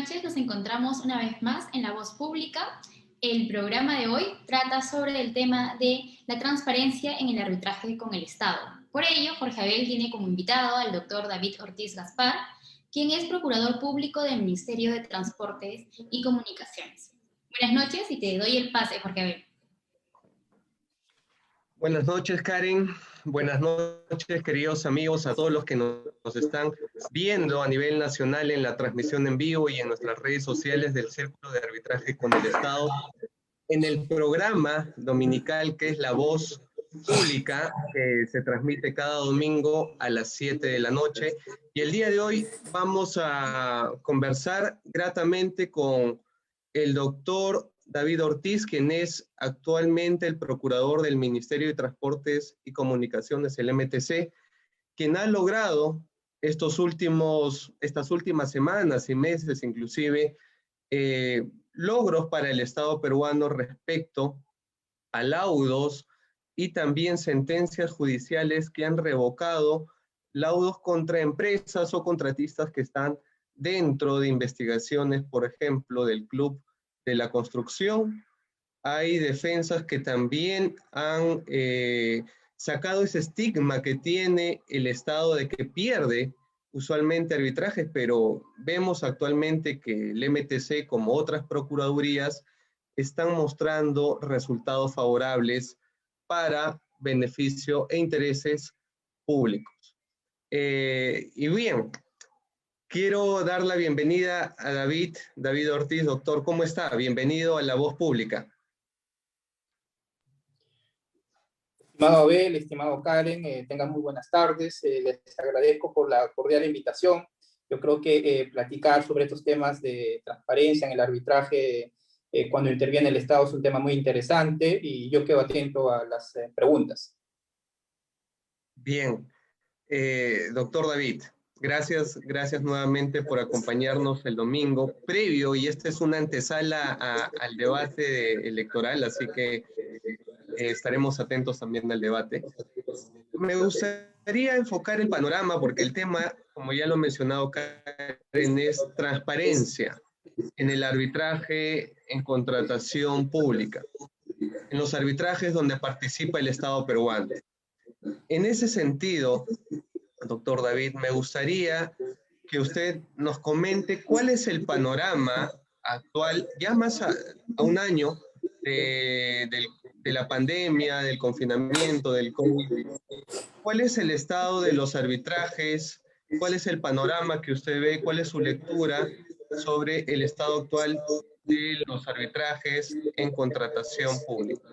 noches, nos encontramos una vez más en La Voz Pública. El programa de hoy trata sobre el tema de la transparencia en el arbitraje con el Estado. Por ello, Jorge Abel tiene como invitado al doctor David Ortiz Gaspar, quien es procurador público del Ministerio de Transportes y Comunicaciones. Buenas noches y te doy el pase, Jorge Abel. Buenas noches, Karen. Buenas noches, queridos amigos, a todos los que nos están viendo a nivel nacional en la transmisión en vivo y en nuestras redes sociales del Círculo de Arbitraje con el Estado, en el programa dominical que es La Voz Pública, que se transmite cada domingo a las 7 de la noche. Y el día de hoy vamos a conversar gratamente con el doctor David Ortiz, quien es actualmente el procurador del Ministerio de Transportes y Comunicaciones, el MTC, quien ha logrado estas últimas semanas y meses inclusive logros para el Estado peruano respecto a laudos y también sentencias judiciales que han revocado laudos contra empresas o contratistas que están dentro de investigaciones, por ejemplo, del Club de la Construcción. Hay defensas que también han sacado ese estigma que tiene el Estado de que pierde usualmente arbitrajes, pero vemos actualmente que el MTC, como otras procuradurías, están mostrando resultados favorables para beneficio e intereses públicos. Y bien, quiero dar la bienvenida a David Ortiz. Doctor, ¿cómo está? Bienvenido a La Voz Pública. Estimado Abel, estimado Karen, tengan muy buenas tardes. Les agradezco por la cordial invitación. Yo creo que platicar sobre estos temas de transparencia en el arbitraje cuando interviene el Estado es un tema muy interesante y yo quedo atento a las preguntas. Bien, doctor David, gracias nuevamente por acompañarnos el domingo previo, y esta es una antesala al debate electoral, así que estaremos atentos también al debate. Me gustaría enfocar el panorama porque el tema, como ya lo ha mencionado Karen, es transparencia en el arbitraje en contratación pública, en los arbitrajes donde participa el Estado peruano. En ese sentido, doctor David, me gustaría que usted nos comente cuál es el panorama actual, ya más a un año de la pandemia, del confinamiento, del COVID. ¿Cuál es el estado de los arbitrajes? ¿Cuál es el panorama que usted ve? ¿Cuál es su lectura sobre el estado actual de los arbitrajes en contratación pública?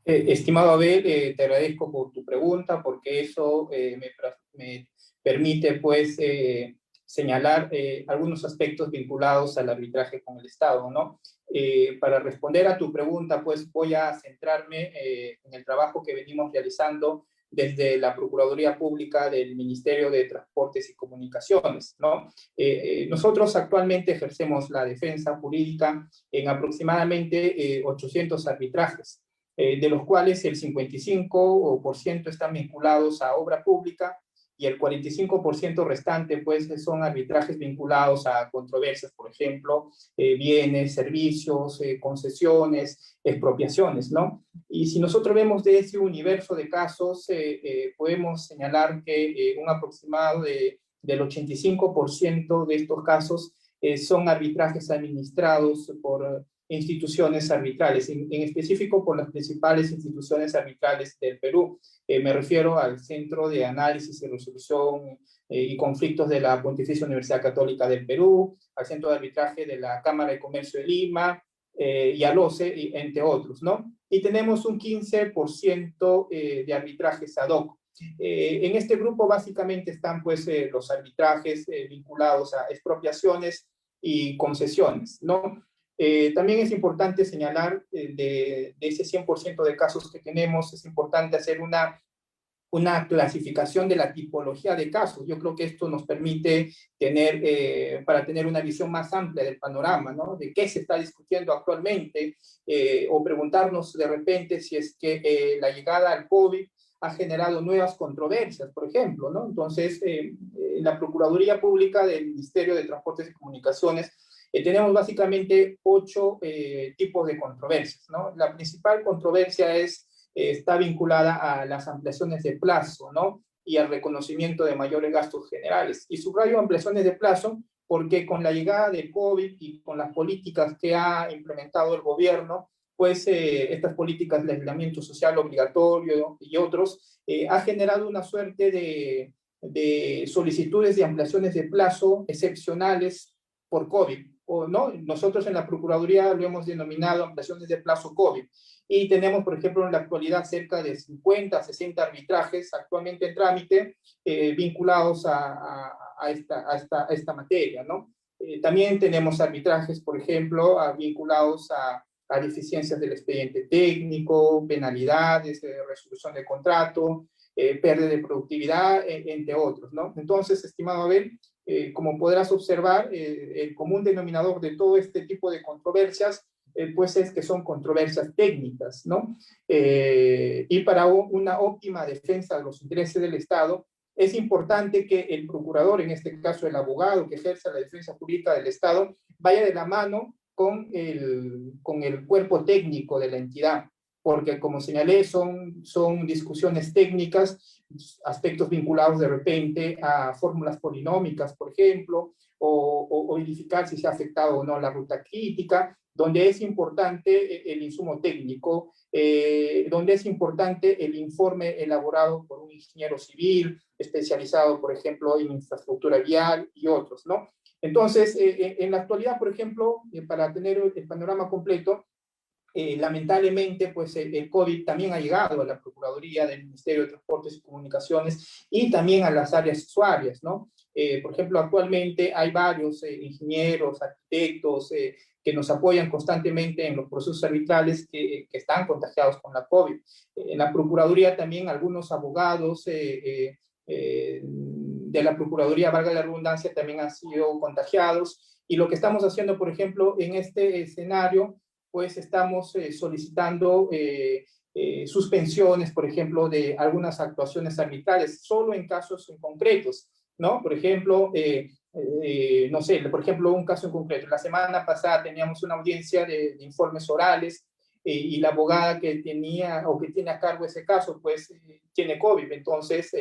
Estimado Abel, te agradezco por tu pregunta porque eso me permite pues señalar algunos aspectos vinculados al arbitraje con el Estado, ¿no? Para responder a tu pregunta, pues voy a centrarme en el trabajo que venimos realizando desde la Procuraduría Pública del Ministerio de Transportes y Comunicaciones, ¿no? Nosotros actualmente ejercemos la defensa jurídica en aproximadamente 800 arbitrajes, de los cuales el 55% están vinculados a obra pública y el 45% restante pues son arbitrajes vinculados a controversias, por ejemplo, bienes, servicios, concesiones, expropiaciones, ¿no? Y si nosotros vemos de ese universo de casos, podemos señalar que un aproximado del 85% de estos casos son arbitrajes administrados por instituciones arbitrales, en específico por las principales instituciones arbitrales del Perú. Me refiero al Centro de Análisis y Resolución y Conflictos de la Pontificia Universidad Católica del Perú, al Centro de Arbitraje de la Cámara de Comercio de Lima y al OCE, entre otros, ¿no? Y tenemos un 15% de arbitrajes ad hoc. En este grupo básicamente están pues los arbitrajes vinculados a expropiaciones y concesiones, ¿no? También es importante señalar de ese 100% de casos que tenemos, es importante hacer una clasificación de la tipología de casos. Yo creo que esto nos permite tener, para tener una visión más amplia del panorama, ¿no? De qué se está discutiendo actualmente, o preguntarnos de repente si es que la llegada al COVID ha generado nuevas controversias, por ejemplo, ¿no? Entonces, en la Procuraduría Pública del Ministerio de Transportes y Comunicaciones tenemos básicamente 8 tipos de controversias, ¿no? La principal controversia está vinculada a las ampliaciones de plazo, ¿no? Y al reconocimiento de mayores gastos generales. Y subrayo ampliaciones de plazo porque con la llegada del COVID y con las políticas que ha implementado el gobierno, pues estas políticas de aislamiento social obligatorio y otros, ha generado una suerte de solicitudes de ampliaciones de plazo excepcionales por COVID. O, ¿no? Nosotros en la Procuraduría lo hemos denominado ampliaciones de plazo COVID. Y tenemos, por ejemplo, en la actualidad cerca de 50, 60 arbitrajes actualmente en trámite vinculados a esta materia, ¿no? También tenemos arbitrajes, por ejemplo, vinculados a deficiencias del expediente técnico, penalidades, resolución de contrato, pérdida de productividad, entre otros, ¿no? Entonces, estimado Abel, como podrás observar, el común denominador de todo este tipo de controversias pues es que son controversias técnicas, ¿no? Y para una óptima defensa de los intereses del Estado, es importante que el procurador, en este caso el abogado que ejerce la defensa jurídica del Estado, vaya de la mano con el cuerpo técnico de la entidad, porque como señalé, son discusiones técnicas, aspectos vinculados de repente a fórmulas polinómicas, por ejemplo, o verificar si se ha afectado o no la ruta crítica, donde es importante el insumo técnico, donde es importante el informe elaborado por un ingeniero civil, especializado, por ejemplo, en infraestructura vial y otros, ¿no? Entonces, en la actualidad, por ejemplo, para tener el panorama completo, lamentablemente, pues el COVID también ha llegado a la Procuraduría del Ministerio de Transportes y Comunicaciones y también a las áreas usuarias, ¿no? Por ejemplo, actualmente hay varios ingenieros, arquitectos que nos apoyan constantemente en los procesos arbitrales que están contagiados con la COVID. En la Procuraduría también algunos abogados de la Procuraduría, valga la redundancia, también han sido contagiados. Y lo que estamos haciendo, por ejemplo, en este escenario, pues estamos solicitando suspensiones, por ejemplo, de algunas actuaciones arbitrales, solo en casos en concretos, ¿no? Por ejemplo, no sé, por ejemplo, un caso en concreto. La semana pasada teníamos una audiencia de informes orales y la abogada que tenía o que tiene a cargo ese caso, pues tiene COVID. Entonces,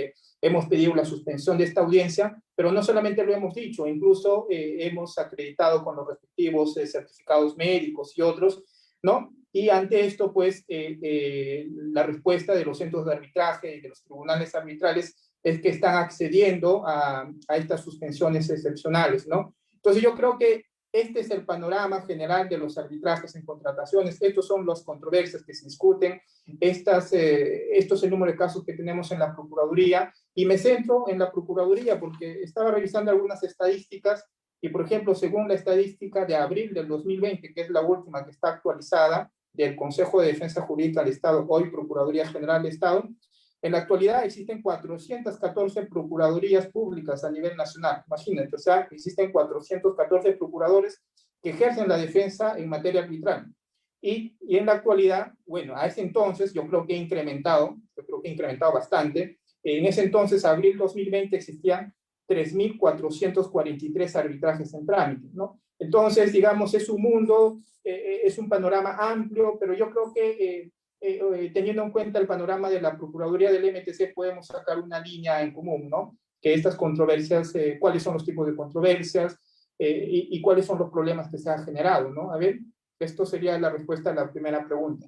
hemos pedido la suspensión de esta audiencia, pero no solamente lo hemos dicho, incluso hemos acreditado con los respectivos certificados médicos y otros, ¿no? Y ante esto, pues, la respuesta de los centros de arbitraje y de los tribunales arbitrales es que están accediendo a estas suspensiones excepcionales, ¿no? Entonces, yo creo que este es el panorama general de los arbitrajes en contrataciones. Estos son las controversias que se discuten. Esto es el número de casos que tenemos en la Procuraduría. Y me centro en la Procuraduría porque estaba revisando algunas estadísticas y, por ejemplo, según la estadística de abril del 2020, que es la última que está actualizada del Consejo de Defensa Jurídica del Estado, hoy Procuraduría General del Estado, en la actualidad existen 414 procuradurías públicas a nivel nacional. Imagínate, o sea, existen 414 procuradores que ejercen la defensa en materia arbitral. Y en la actualidad, bueno, a ese entonces yo creo que ha incrementado bastante. En ese entonces, abril 2020, existían 3.443 arbitrajes en trámite, ¿no? Entonces, digamos, es un mundo, es un panorama amplio, pero yo creo que teniendo en cuenta el panorama de la Procuraduría del MTC, podemos sacar una línea en común, ¿no? Que estas controversias, cuáles son los tipos de controversias y cuáles son los problemas que se han generado, ¿no? A ver, esto sería la respuesta a la primera pregunta.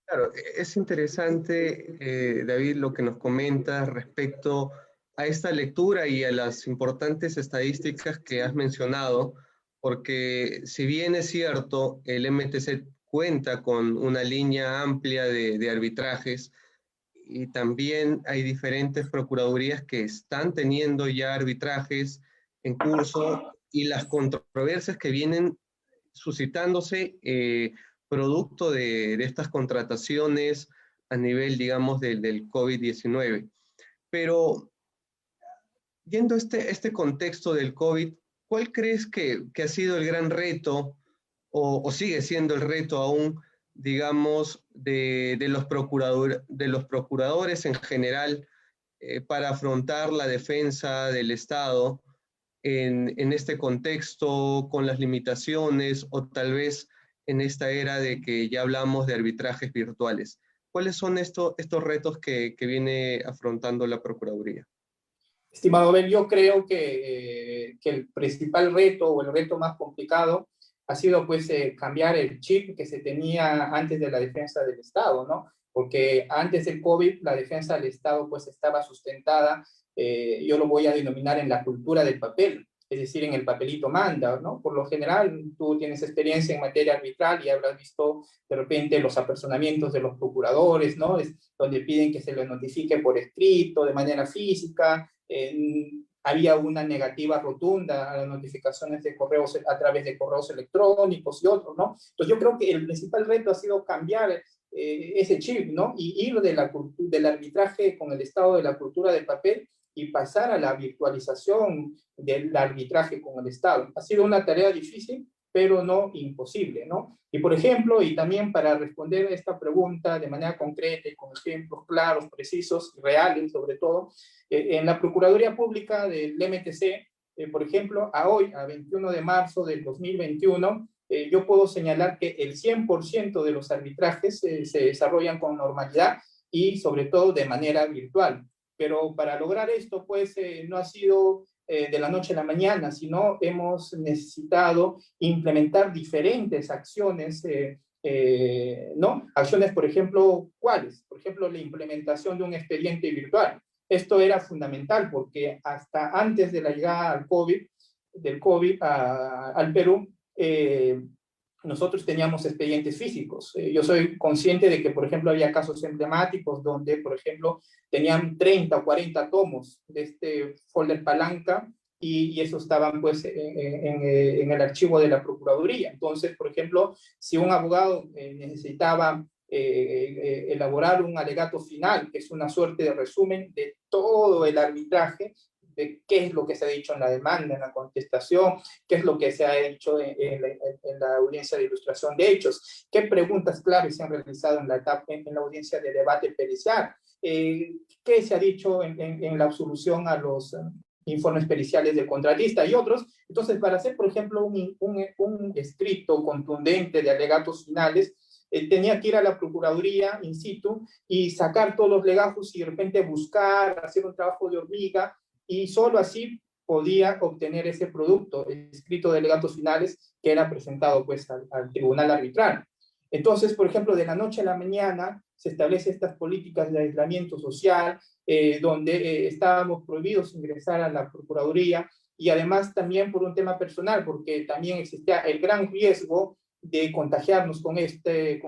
Claro, es interesante, David, lo que nos comentas respecto a esta lectura y a las importantes estadísticas que has mencionado, porque si bien es cierto, el MTC cuenta con una línea amplia de arbitrajes y también hay diferentes procuradurías que están teniendo ya arbitrajes en curso y las controversias que vienen suscitándose producto de estas contrataciones a nivel, digamos, del COVID-19. Pero viendo este contexto del COVID, ¿cuál crees que ha sido el gran reto o sigue siendo el reto aún digamos, de los procuradores en general para afrontar la defensa del Estado en este contexto, con las limitaciones o tal vez en esta era de que ya hablamos de arbitrajes virtuales? ¿Cuáles son estos retos que viene afrontando la Procuraduría? Estimado Ben, yo creo que el principal reto o el reto más complicado ha sido pues cambiar el chip que se tenía antes de la defensa del Estado, ¿no? Porque antes del COVID la defensa del Estado pues estaba sustentada, yo lo voy a denominar en la cultura del papel, es decir, en el papelito manda, ¿no? Por lo general, tú tienes experiencia en materia arbitral y habrás visto de repente los apersonamientos de los procuradores, ¿no? Es donde piden que se les notifique por escrito, de manera física. Había una negativa rotunda a las notificaciones de correos a través de correos electrónicos y otros, ¿no? Entonces yo creo que el principal reto ha sido cambiar ese chip, ¿no? Y ir del arbitraje con el estado de la cultura del papel y pasar a la virtualización del arbitraje con el Estado. Ha sido una tarea difícil, pero no imposible, ¿no? Y por ejemplo, y también para responder a esta pregunta de manera concreta y con ejemplos claros, precisos, reales sobre todo, en la Procuraduría Pública del MTC, por ejemplo, a hoy, a 21 de marzo del 2021, yo puedo señalar que el 100% de los arbitrajes se desarrollan con normalidad y sobre todo de manera virtual. Pero para lograr esto, pues no ha sido de la noche a la mañana, sino hemos necesitado implementar diferentes acciones, ¿no? Acciones, por ejemplo, ¿cuáles? Por ejemplo, la implementación de un expediente virtual. Esto era fundamental porque hasta antes de la llegada del COVID al Perú, nosotros teníamos expedientes físicos. Yo soy consciente de que, por ejemplo, había casos emblemáticos donde, por ejemplo, tenían 30 o 40 tomos de este folder palanca y eso estaban pues en el archivo de la Procuraduría. Entonces, por ejemplo, si un abogado necesitaba elaborar un alegato final, que es una suerte de resumen de todo el arbitraje, de qué es lo que se ha dicho en la demanda, en la contestación, qué es lo que se ha hecho en la audiencia de ilustración de hechos, qué preguntas claves se han realizado en la audiencia de debate pericial, qué se ha dicho en la absolución a los informes periciales del contratista y otros. Entonces, para hacer, por ejemplo, un escrito contundente de alegatos finales, tenía que ir a la Procuraduría in situ y sacar todos los legajos y de repente buscar, hacer un trabajo de hormiga, y solo así podía obtener ese producto escrito de alegatos finales que era presentado pues al tribunal arbitral. Entonces, por ejemplo, de la noche a la mañana se establecen estas políticas de aislamiento social, donde estábamos prohibidos ingresar a la Procuraduría, y además también por un tema personal, porque también existía el gran riesgo de contagiarnos con este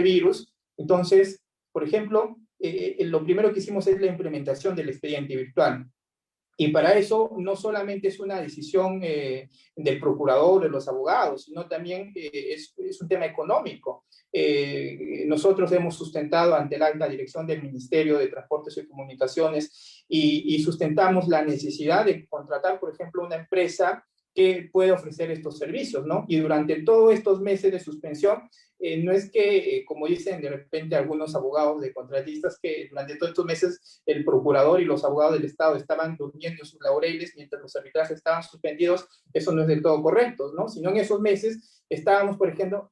virus. Entonces, por ejemplo, lo primero que hicimos es la implementación del expediente virtual. Y para eso no solamente es una decisión del procurador, de los abogados, sino también es un tema económico. Nosotros hemos sustentado ante la alta dirección del Ministerio de Transportes y Comunicaciones y sustentamos la necesidad de contratar, por ejemplo, una empresa que puede ofrecer estos servicios, ¿no? Y durante todos estos meses de suspensión, no es que, como dicen de repente algunos abogados de contratistas, que durante todos estos meses el procurador y los abogados del Estado estaban durmiendo en sus laureles mientras los arbitrajes estaban suspendidos. Eso no es del todo correcto, ¿no? Sino en esos meses estábamos, por ejemplo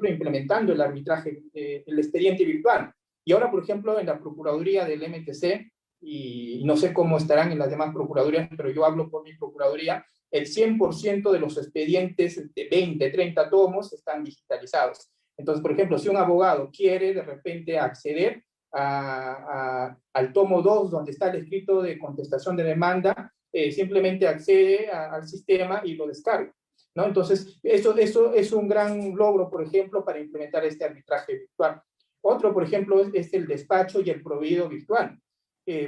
implementando el arbitraje, el expediente virtual. Y ahora, por ejemplo, en la Procuraduría del MTC, y no sé cómo estarán en las demás procuradurías, pero yo hablo por mi procuraduría, el 100% de los expedientes de 20, 30 tomos están digitalizados. Entonces, por ejemplo, si un abogado quiere de repente acceder al tomo 2, donde está el escrito de contestación de demanda, simplemente accede al sistema y lo descarga, ¿no? Entonces, eso es un gran logro, por ejemplo, para implementar este arbitraje virtual. Otro, por ejemplo, es el despacho y el proveído virtual.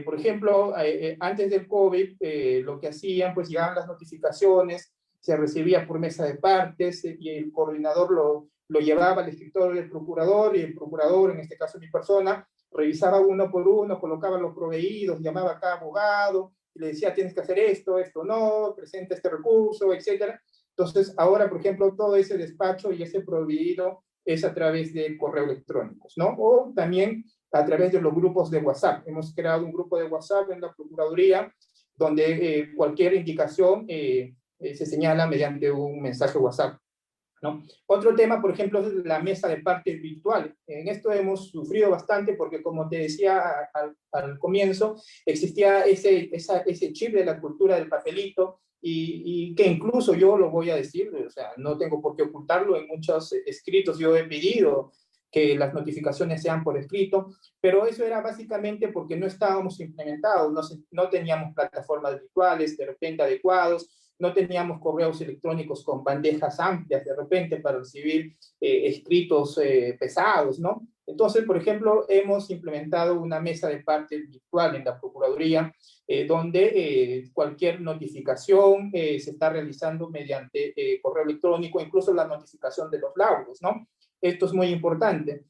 Por ejemplo, antes del COVID, lo que hacían, pues llegaban las notificaciones, se recibía por mesa de partes y el coordinador lo llevaba al escritorio del procurador y el procurador, en este caso mi persona, revisaba uno por uno, colocaba los proveídos, llamaba a cada abogado y le decía, tienes que hacer esto, esto no, presenta este recurso, etc. Entonces, ahora, por ejemplo, todo ese despacho y ese proveído es a través de correo electrónicos, ¿no? O también a través de los grupos de WhatsApp. Hemos creado un grupo de WhatsApp en la Procuraduría donde cualquier indicación se señala mediante un mensaje WhatsApp, ¿no? Otro tema, por ejemplo, es la mesa de partes virtual. En esto hemos sufrido bastante porque, como te decía al comienzo, existía ese chip de la cultura del papelito y que incluso yo lo voy a decir, o sea, no tengo por qué ocultarlo, en muchos escritos yo he pedido que las notificaciones sean por escrito, pero eso era básicamente porque no estábamos implementados, no teníamos plataformas virtuales de repente adecuados, no teníamos correos electrónicos con bandejas amplias de repente para recibir escritos pesados, ¿no? Entonces, por ejemplo, hemos implementado una mesa de partes virtual en la Procuraduría, donde cualquier notificación se está realizando mediante correo electrónico, incluso la notificación de los laudos, ¿no? Esto es muy importante.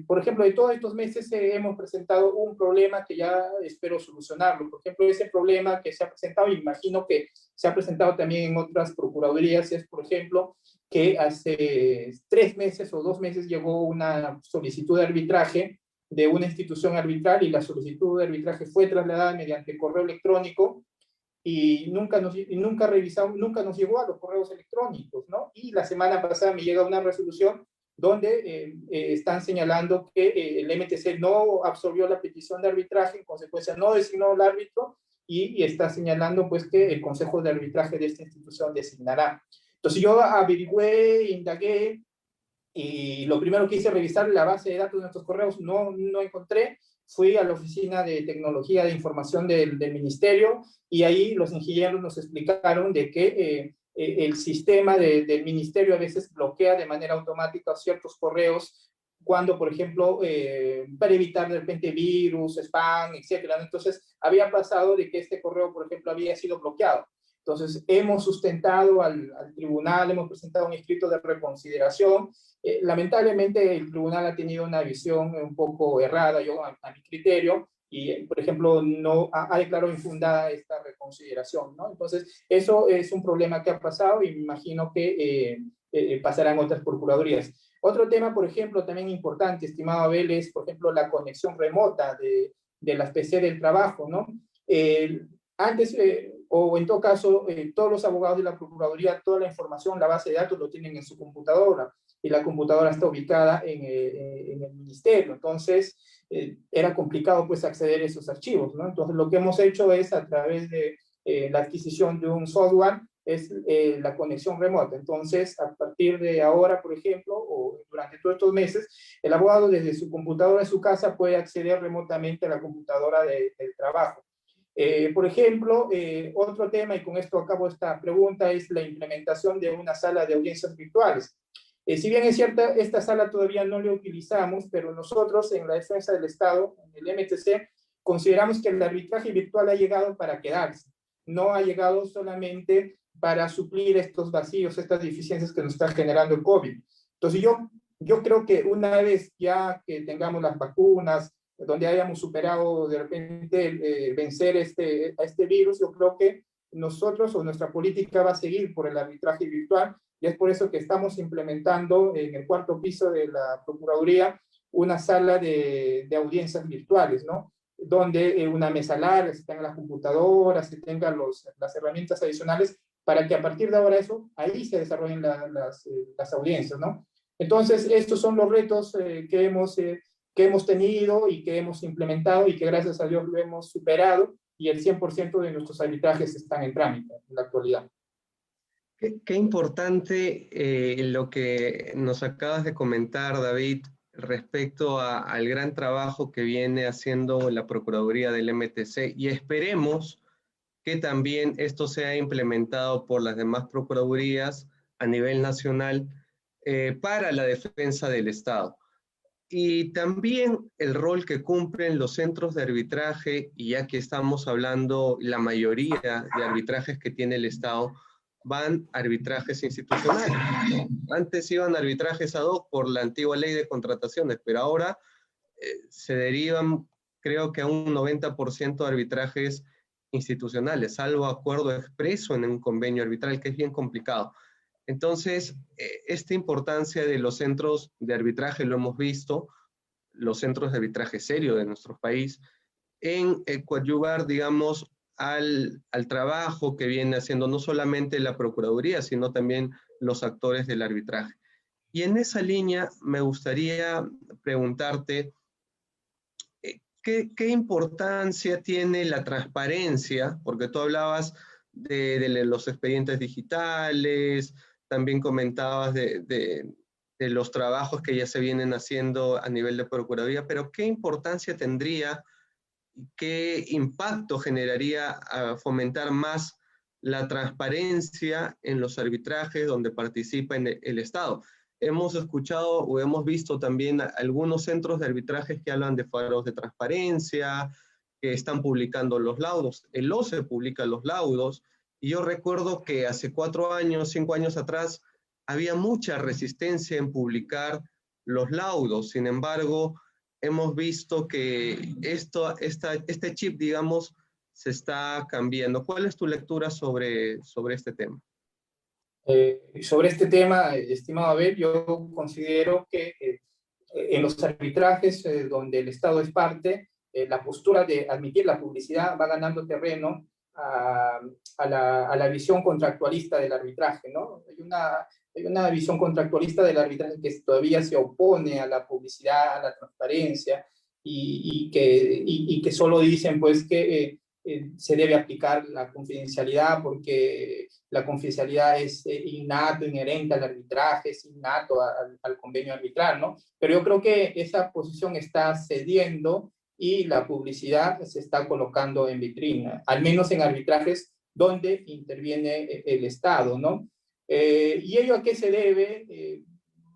Por ejemplo, de todos estos meses hemos presentado un problema que ya espero solucionarlo. Por ejemplo, ese problema que se ha presentado, y imagino que se ha presentado también en otras procuradurías, es, por ejemplo, que hace 3 meses o 2 meses llegó una solicitud de arbitraje de una institución arbitral y la solicitud de arbitraje fue trasladada mediante correo electrónico y nunca nos llegó a los correos electrónicos, ¿no? Y la semana pasada me llega una resolución donde están señalando que el MTC no absorbió la petición de arbitraje, en consecuencia no designó al árbitro y está señalando pues que el Consejo de Arbitraje de esta institución designará. Entonces yo averigüé, indagué y lo primero que hice revisar la base de datos de nuestros correos, no encontré. Fui a la oficina de tecnología de información del ministerio y ahí los ingenieros nos explicaron de que el sistema del ministerio a veces bloquea de manera automática ciertos correos cuando, por ejemplo, para evitar de repente virus, spam, etcétera. Entonces, había pasado de que este correo, por ejemplo, había sido bloqueado. Entonces, hemos sustentado al tribunal, hemos presentado un escrito de reconsideración. Lamentablemente, el tribunal ha tenido una visión un poco errada, yo a mi criterio, y, por ejemplo, no ha declarado infundada esta reconsideración, ¿no? Entonces, eso es un problema que ha pasado y me imagino que pasará en otras procuradurías. Otro tema, por ejemplo, también importante, estimado Abel, es, por ejemplo, la conexión remota de las PC del trabajo, ¿no? Antes, o en todo caso, todos los abogados de la Procuraduría, toda la información, la base de datos lo tienen en su computadora y la computadora está ubicada en el ministerio. Entonces, era complicado pues acceder a esos archivos, ¿no? Entonces, lo que hemos hecho es a través de la adquisición de un software, es la conexión remota. Entonces, a partir de ahora, por ejemplo, o durante todos estos meses, el abogado desde su computadora en su casa puede acceder remotamente a la computadora del trabajo. Por ejemplo, otro tema, y con esto acabo esta pregunta, es la implementación de una sala de audiencias virtuales. Si bien es cierta, esta sala todavía no la utilizamos, pero nosotros en la Defensa del Estado, en el MTC, consideramos que el arbitraje virtual ha llegado para quedarse. No ha llegado solamente para suplir estos vacíos, estas deficiencias que nos está generando el COVID. Entonces yo creo que una vez ya que tengamos las vacunas, donde hayamos superado de repente vencer a este virus, yo creo que nosotros o nuestra política va a seguir por el arbitraje virtual y es por eso que estamos implementando en el 4º piso de la Procuraduría una sala de audiencias virtuales, ¿no? Donde una mesa larga, se tengan las computadoras, se tengan las herramientas adicionales para que a partir de ahora ahí se desarrollen las audiencias, ¿no? Entonces, estos son los retos que hemos tenido y que hemos implementado y que gracias a Dios lo hemos superado y el 100% de nuestros arbitrajes están en trámite en la actualidad. Qué importante lo que nos acabas de comentar, David, respecto al gran trabajo que viene haciendo la Procuraduría del MTC y esperemos que también esto sea implementado por las demás procuradurías a nivel nacional para la defensa del Estado. Y también el rol que cumplen los centros de arbitraje, y ya que estamos hablando, la mayoría de arbitrajes que tiene el Estado van a arbitrajes institucionales. Antes iban arbitrajes ad hoc por la antigua ley de contrataciones, pero ahora se derivan, creo que a un 90% de arbitrajes institucionales, salvo acuerdo expreso en un convenio arbitral, que es bien complicado. Entonces, esta importancia de los centros de arbitraje lo hemos visto, los centros de arbitraje serio de nuestro país, en coadyuvar, digamos, al trabajo que viene haciendo no solamente la Procuraduría, sino también los actores del arbitraje. Y en esa línea me gustaría preguntarte, ¿qué importancia tiene la transparencia? Porque tú hablabas de los expedientes digitales, también comentabas de los trabajos que ya se vienen haciendo a nivel de Procuraduría, pero ¿qué importancia tendría y qué impacto generaría a fomentar más la transparencia en los arbitrajes donde participa el Estado? Hemos escuchado o hemos visto también algunos centros de arbitrajes que hablan de faros de transparencia, que están publicando los laudos. El OCE publica los laudos, y yo recuerdo que hace 4 años, 5 años atrás, había mucha resistencia en publicar los laudos. Sin embargo, hemos visto que este chip, digamos, se está cambiando. ¿Cuál es tu lectura sobre este tema? Sobre este tema, estimado Abel, yo considero que en los arbitrajes donde el Estado es parte, la postura de admitir la publicidad va ganando terreno a la visión contractualista del arbitraje, ¿no? Hay una visión contractualista del arbitraje que todavía se opone a la publicidad, a la transparencia, y que solo dicen pues que se debe aplicar la confidencialidad porque la confidencialidad es innato, inherente al arbitraje, es innato al convenio arbitral, ¿no? Pero yo creo que esa posición está cediendo y la publicidad se está colocando en vitrina, al menos en arbitrajes donde interviene el Estado, ¿no? ¿Y ello a qué se debe?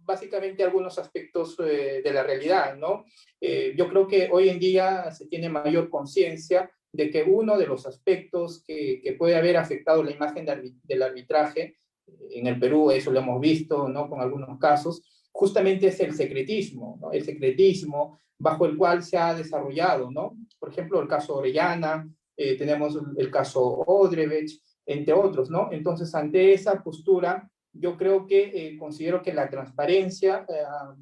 Básicamente algunos aspectos de la realidad, ¿no? Yo creo que hoy en día se tiene mayor conciencia de que uno de los aspectos que puede haber afectado la imagen del arbitraje, en el Perú eso lo hemos visto, ¿no? Con algunos casos, justamente es el secretismo, ¿no? El secretismo bajo el cual se ha desarrollado, ¿no? Por ejemplo, el caso Orellana, tenemos el caso Odebrecht, entre otros, ¿no? Entonces, ante esa postura, yo creo que considero que la transparencia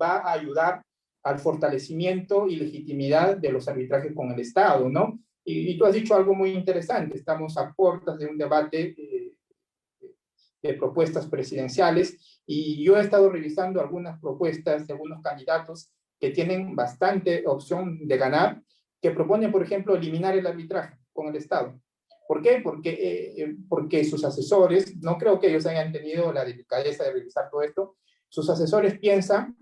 va a ayudar al fortalecimiento y legitimidad de los arbitrajes con el Estado, ¿no? Y tú has dicho algo muy interesante, estamos a puertas de un debate de propuestas presidenciales, y yo he estado revisando algunas propuestas de algunos candidatos que tienen bastante opción de ganar, que proponen, por ejemplo, eliminar el arbitraje con el Estado. ¿Por qué? Porque sus asesores, no creo que ellos hayan tenido la delicadeza de revisar todo esto, sus asesores piensan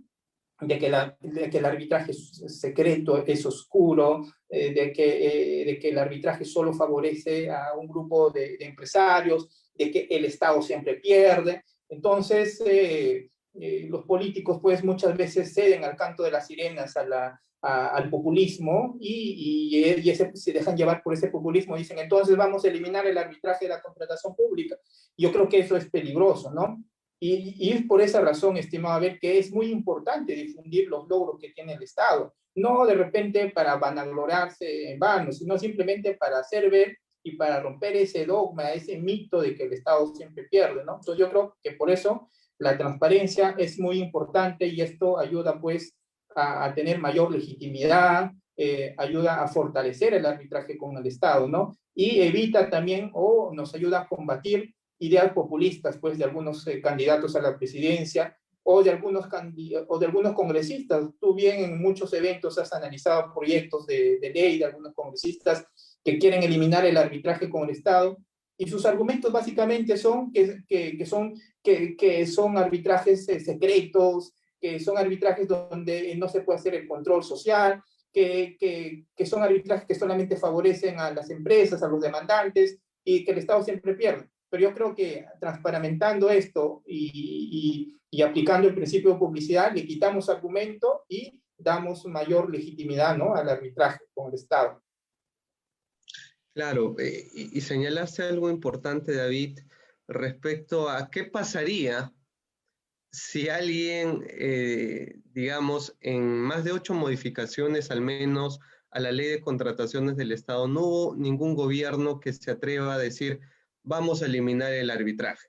de que el arbitraje es secreto, es oscuro, de que el arbitraje solo favorece a un grupo de empresarios, de que el Estado siempre pierde. Entonces, los políticos pues muchas veces ceden al canto de las sirenas, al populismo, y se dejan llevar por ese populismo. Dicen, entonces vamos a eliminar el arbitraje de la contratación pública. Yo creo que eso es peligroso, ¿no? Y es por esa razón, estimado Abel, que es muy importante difundir los logros que tiene el Estado. No de repente para vanagloriarse en vano, sino simplemente para hacer ver y para romper ese dogma, ese mito de que el Estado siempre pierde, ¿no? Entonces yo creo que por eso la transparencia es muy importante, y esto ayuda pues a tener mayor legitimidad, ayuda a fortalecer el arbitraje con el Estado, ¿no? Y evita también, o nos ayuda a combatir ideas populistas, pues, de algunos candidatos a la presidencia, o de algunos congresistas. Tú bien en muchos eventos has analizado proyectos de ley de algunos congresistas que quieren eliminar el arbitraje con el Estado, y sus argumentos básicamente son que son arbitrajes secretos, que son arbitrajes donde no se puede hacer el control social, que son arbitrajes que solamente favorecen a las empresas, a los demandantes, y que el Estado siempre pierde. Pero yo creo que transparentando esto y aplicando el principio de publicidad, le quitamos argumento y damos mayor legitimidad, ¿no?, al arbitraje con el Estado. Claro, y señalaste algo importante, David, respecto a qué pasaría si alguien, digamos, en más de 8 modificaciones al menos a la ley de contrataciones del Estado, no hubo ningún gobierno que se atreva a decir, vamos a eliminar el arbitraje.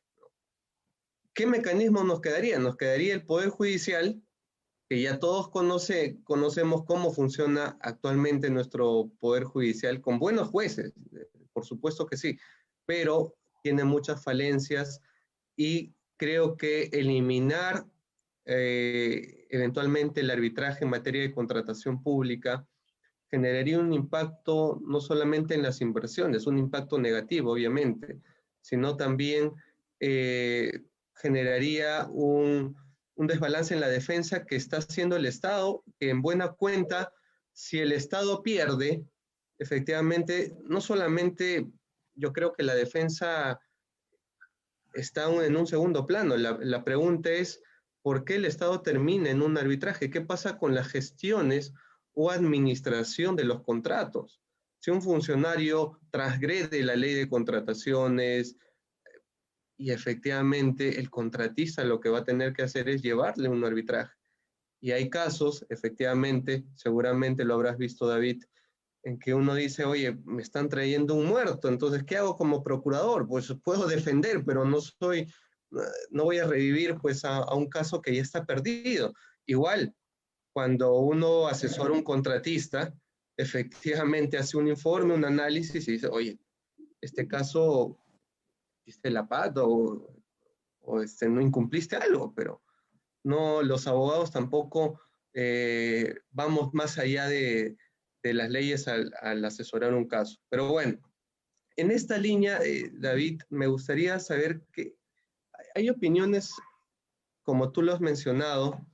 ¿qué mecanismo nos quedaría? Nos quedaría el Poder Judicial, que ya todos conocemos cómo funciona actualmente nuestro Poder Judicial, con buenos jueces, por supuesto que sí, pero tiene muchas falencias y creo que eliminar eventualmente el arbitraje en materia de contratación pública generaría un impacto no solamente en las inversiones, un impacto negativo, obviamente, sino también generaría un desbalance en la defensa que está haciendo el Estado, que en buena cuenta, si el Estado pierde, efectivamente, no solamente yo creo que la defensa está en un segundo plano. La pregunta es, ¿por qué el Estado termina en un arbitraje? ¿Qué pasa con las gestiones o administración de los contratos? Si un funcionario transgrede la ley de contrataciones y efectivamente el contratista lo que va a tener que hacer es llevarle un arbitraje. Y hay casos, efectivamente, seguramente lo habrás visto, David, en que uno dice, oye, me están trayendo un muerto, entonces, ¿qué hago como procurador? Pues puedo defender, pero no voy a revivir pues a un caso que ya está perdido. Igual, cuando uno asesora a un contratista, efectivamente hace un informe, un análisis y dice, oye, este caso, hiciste la pata o no incumpliste algo, pero no, los abogados tampoco vamos más allá de las leyes al asesorar un caso. Pero bueno, en esta línea, David, me gustaría saber que hay opiniones, como tú lo has mencionado,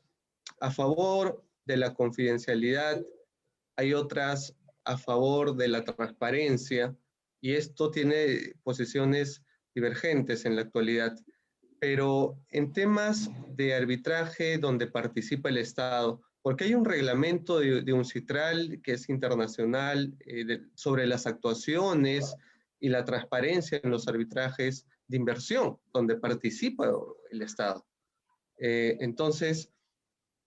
a favor de la confidencialidad, hay otras a favor de la transparencia, y esto tiene posiciones divergentes en la actualidad. Pero en temas de arbitraje donde participa el Estado, porque hay un reglamento de UNCITRAL que es internacional sobre las actuaciones y la transparencia en los arbitrajes de inversión, donde participa el Estado. Entonces,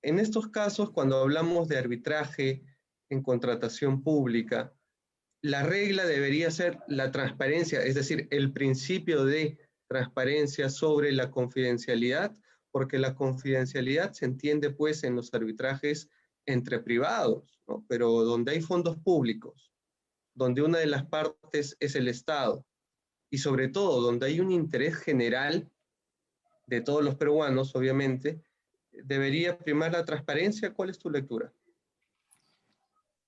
en estos casos, cuando hablamos de arbitraje en contratación pública, la regla debería ser la transparencia, es decir, el principio de transparencia sobre la confidencialidad, porque la confidencialidad se entiende pues en los arbitrajes entre privados, ¿no? Pero donde hay fondos públicos, donde una de las partes es el Estado, y sobre todo donde hay un interés general de todos los peruanos, obviamente, debería primar la transparencia. ¿Cuál es tu lectura?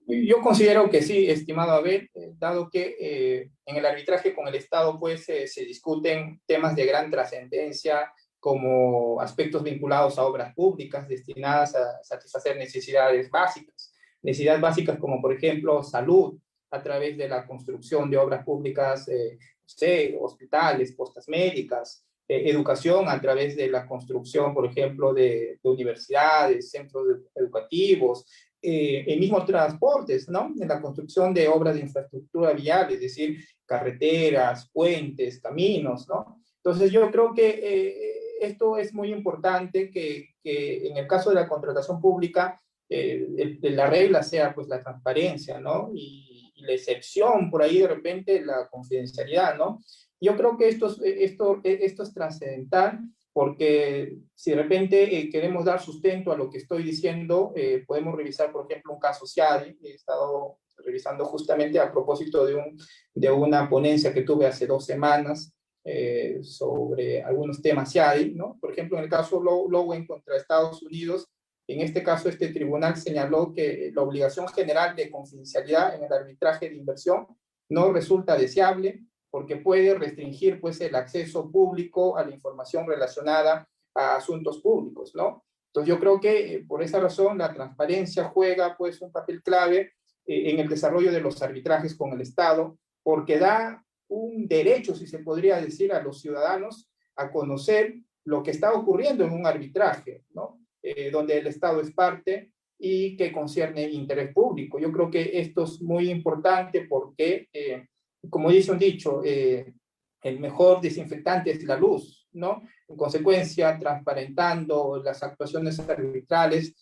Yo considero que sí, estimado Abel, dado que en el arbitraje con el Estado pues se discuten temas de gran trascendencia como aspectos vinculados a obras públicas destinadas a satisfacer necesidades básicas como por ejemplo salud a través de la construcción de obras públicas, no sé, hospitales, postas médicas, educación a través de la construcción, por ejemplo, de universidades, centros educativos, el mismo transportes, ¿no? En la construcción de obras de infraestructura vial, es decir, carreteras, puentes, caminos, ¿no? Entonces yo creo que esto es muy importante que en el caso de la contratación pública la regla sea pues la transparencia, ¿no? Y la excepción por ahí de repente la confidencialidad, ¿no? Yo creo que esto es trascendental porque si de repente queremos dar sustento a lo que estoy diciendo, podemos revisar, por ejemplo, un caso CIADI. He estado revisando justamente a propósito de una ponencia que tuve hace 2 semanas sobre algunos temas CIADI, ¿no? Por ejemplo, en el caso Lowen contra Estados Unidos, en este caso este tribunal señaló que la obligación general de confidencialidad en el arbitraje de inversión no resulta deseable, porque puede restringir pues el acceso público a la información relacionada a asuntos públicos, ¿no? Entonces yo creo que por esa razón la transparencia juega pues un papel clave en el desarrollo de los arbitrajes con el Estado, porque da un derecho, si se podría decir, a los ciudadanos a conocer lo que está ocurriendo en un arbitraje, ¿no? Donde el Estado es parte y que concierne interés público. Yo creo que esto es muy importante porque como dice un dicho, el mejor desinfectante es la luz, ¿no? En consecuencia, transparentando las actuaciones arbitrales,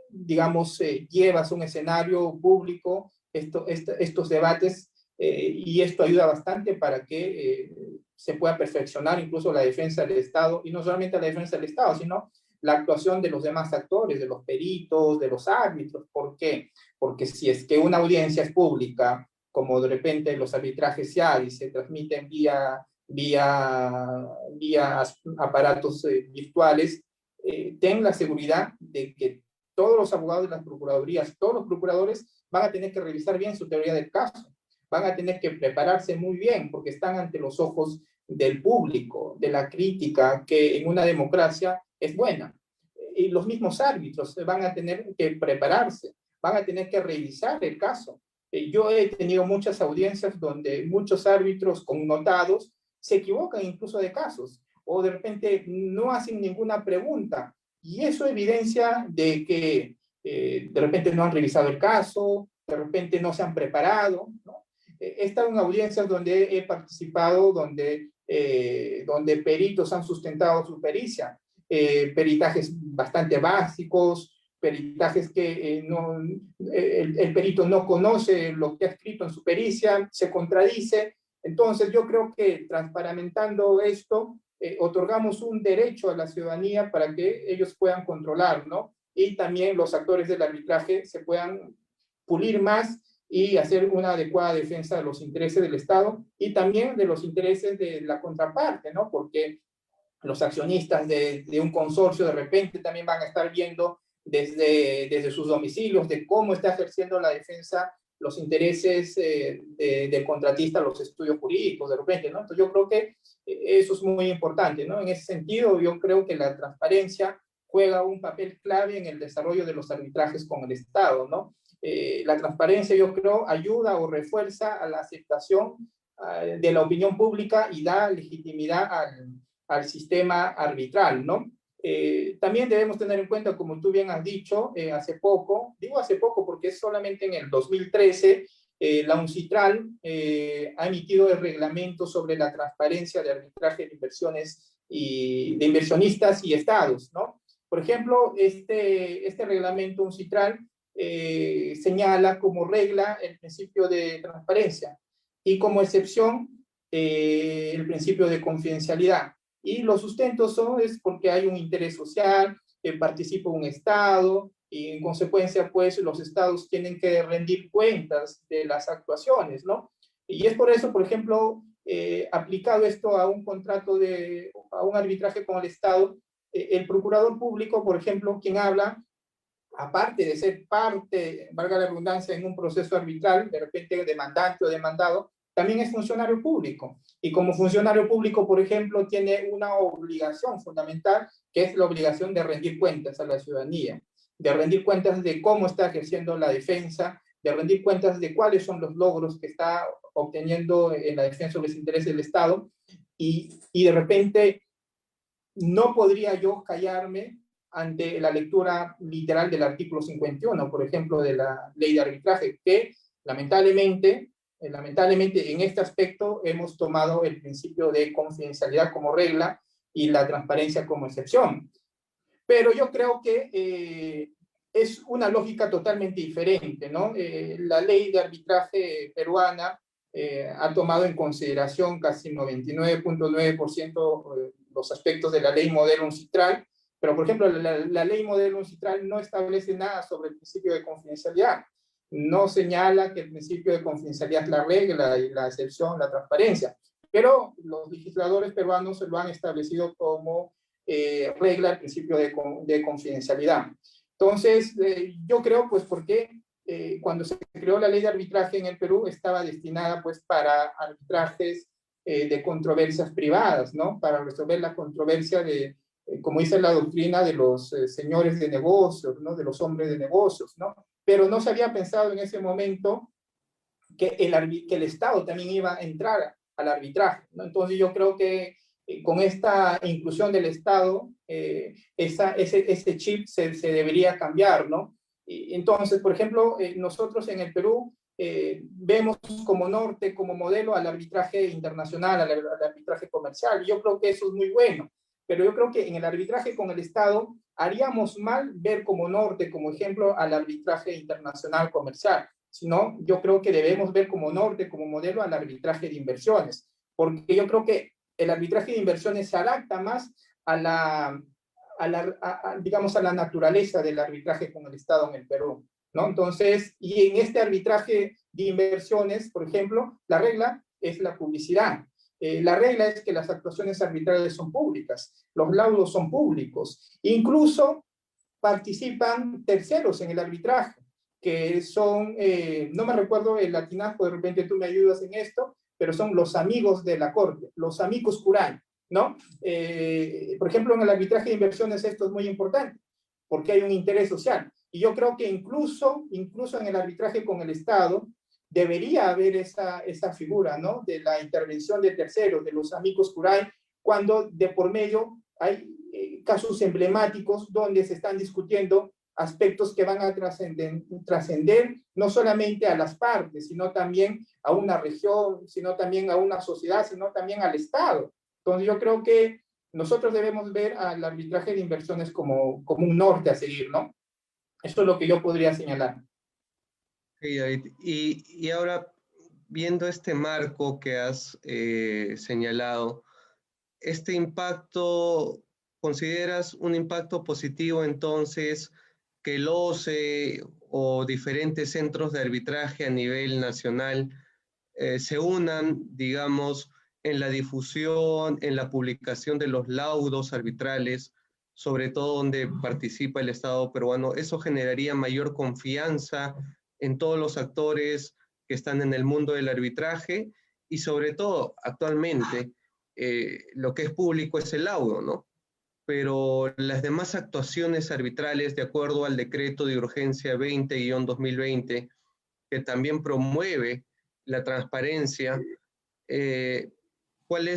digamos, llevas un escenario público estos debates y esto ayuda bastante para que se pueda perfeccionar incluso la defensa del Estado, y no solamente la defensa del Estado, sino la actuación de los demás actores, de los peritos, de los árbitros. ¿Por qué? Porque si es que una audiencia es pública, como de repente los arbitrajes se hay, se transmiten vía aparatos virtuales, ten la seguridad de que todos los abogados de las procuradurías, todos los procuradores van a tener que revisar bien su teoría del caso, van a tener que prepararse muy bien porque están ante los ojos del público, de la crítica, que en una democracia es buena. Y los mismos árbitros van a tener que prepararse, van a tener que revisar el caso. Yo he tenido muchas audiencias donde muchos árbitros connotados se equivocan incluso de casos, o de repente no hacen ninguna pregunta, y eso evidencia de que de repente no han revisado el caso, de repente no se han preparado, ¿no? He estado en audiencias donde he participado, donde peritos han sustentado su pericia, peritajes bastante básicos, peritajes que el perito no conoce lo que ha escrito en su pericia, se contradice. Entonces yo creo que transparentando esto, otorgamos un derecho a la ciudadanía para que ellos puedan controlar, ¿no? Y también los actores del arbitraje se puedan pulir más y hacer una adecuada defensa de los intereses del Estado y también de los intereses de la contraparte, ¿no? Porque los accionistas de un consorcio de repente también van a estar viendo desde sus domicilios de cómo está ejerciendo la defensa los intereses del contratista, los estudios jurídicos de repente, ¿no? Entonces yo creo que eso es muy importante, ¿no? En ese sentido, yo creo que la transparencia juega un papel clave en el desarrollo de los arbitrajes con el Estado, ¿no? La transparencia, yo creo, ayuda o refuerza a la aceptación de la opinión pública y da legitimidad al sistema arbitral, ¿no? También debemos tener en cuenta, como tú bien has dicho, hace poco, digo hace poco porque es solamente en el 2013, la UNCITRAL ha emitido el reglamento sobre la transparencia de arbitraje de inversiones y de inversionistas y estados, ¿no? Por ejemplo, este reglamento UNCITRAL señala como regla el principio de transparencia y como excepción el principio de confidencialidad. Y los sustentos es porque hay un interés social, participa un Estado, y en consecuencia, pues, los Estados tienen que rendir cuentas de las actuaciones, ¿no? Y es por eso, por ejemplo, aplicado esto a un contrato a un arbitraje con el Estado, el procurador público, por ejemplo, quien habla, aparte de ser parte, valga la redundancia, en un proceso arbitral, de repente demandante o demandado, también es funcionario público. Y como funcionario público, por ejemplo, tiene una obligación fundamental, que es la obligación de rendir cuentas a la ciudadanía, de rendir cuentas de cómo está ejerciendo la defensa, de rendir cuentas de cuáles son los logros que está obteniendo en la defensa de los intereses del Estado. Y de repente no podría yo callarme ante la lectura literal del artículo 51, por ejemplo, de la ley de arbitraje, que lamentablemente en este aspecto hemos tomado el principio de confidencialidad como regla y la transparencia como excepción. Pero yo creo que es una lógica totalmente diferente, ¿no? La ley de arbitraje peruana ha tomado en consideración casi 99.9% los aspectos de la ley modelo UNCITRAL, pero por ejemplo la ley modelo UNCITRAL no establece nada sobre el principio de confidencialidad, no señala que el principio de confidencialidad es la regla y la excepción, la transparencia, pero los legisladores peruanos lo han establecido como regla el principio de confidencialidad. Entonces, yo creo, pues, porque cuando se creó la ley de arbitraje en el Perú, estaba destinada, pues, para arbitrajes de controversias privadas, ¿no? Para resolver la controversia de, como dice la doctrina, de los señores de negocios, ¿no? De los hombres de negocios, ¿no? Pero no se había pensado en ese momento que el Estado también iba a entrar al arbitraje, ¿no? Entonces, yo creo que con esta inclusión del Estado, ese chip se debería cambiar, ¿no? Y entonces, por ejemplo, nosotros en el Perú vemos como norte, como modelo al arbitraje internacional, al arbitraje comercial. Yo creo que eso es muy bueno, pero yo creo que en el arbitraje con el Estado haríamos mal ver como norte, como ejemplo, al arbitraje internacional comercial, sino yo creo que debemos ver como norte, como modelo al arbitraje de inversiones, porque yo creo que el arbitraje de inversiones se adapta más digamos, a la naturaleza del arbitraje con el Estado en el Perú, ¿no? Entonces, y en este arbitraje de inversiones, por ejemplo, la regla es la publicidad. La regla es que las actuaciones arbitrales son públicas, los laudos son públicos, incluso participan terceros en el arbitraje, que son, no me recuerdo el latinajo, de repente tú me ayudas en esto, pero son los amigos de la corte, los amicus curiae, ¿no? Por ejemplo, en el arbitraje de inversiones esto es muy importante, porque hay un interés social. Y yo creo que incluso en el arbitraje con el Estado, debería haber esa figura, ¿no? De la intervención de terceros, de los amicus curiae, cuando de por medio hay casos emblemáticos donde se están discutiendo aspectos que van a trascender no solamente a las partes, sino también a una región, sino también a una sociedad, sino también al Estado. Entonces yo creo que nosotros debemos ver al arbitraje de inversiones como un norte a seguir, ¿no? Eso es lo que yo podría señalar. Okay, David. Y ahora, viendo este marco que has señalado, ¿este impacto, consideras un impacto positivo entonces que el OCE o diferentes centros de arbitraje a nivel nacional se unan, digamos, en la difusión, en la publicación de los laudos arbitrales, sobre todo donde participa el Estado peruano? ¿Eso generaría mayor confianza en todos los actores que están en el mundo del arbitraje? Y sobre todo, actualmente, lo que es público es el laudo, ¿no? Pero las demás actuaciones arbitrales, de acuerdo al decreto de urgencia 20-2020, que también promueve la transparencia, eh, ¿cuál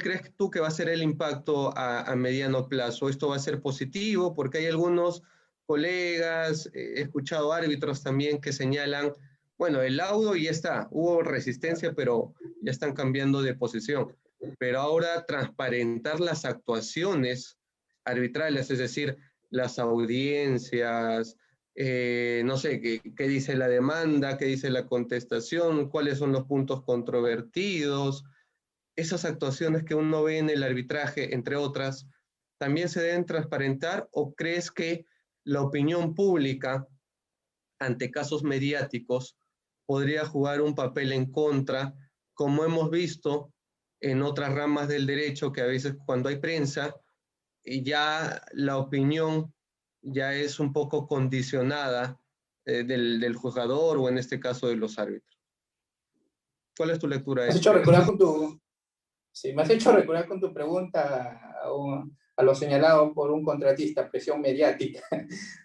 crees tú que va a ser el impacto a mediano plazo? ¿Esto va a ser positivo? Porque hay algunos colegas, he escuchado árbitros también que señalan, bueno, el laudo ya está, hubo resistencia, pero ya están cambiando de posición. Pero ahora transparentar las actuaciones arbitrales, es decir, las audiencias, no sé, qué dice la demanda, qué dice la contestación, cuáles son los puntos controvertidos, esas actuaciones que uno ve en el arbitraje, entre otras, ¿también se deben transparentar o crees que la opinión pública ante casos mediáticos podría jugar un papel en contra, como hemos visto en otras ramas del derecho, que a veces cuando hay prensa, ya la opinión ya es un poco condicionada del juzgador o en este caso de los árbitros? ¿Cuál es tu lectura de Me has esto? hecho recordar con sí, me has hecho recordar con tu pregunta a lo señalado por un contratista, presión mediática.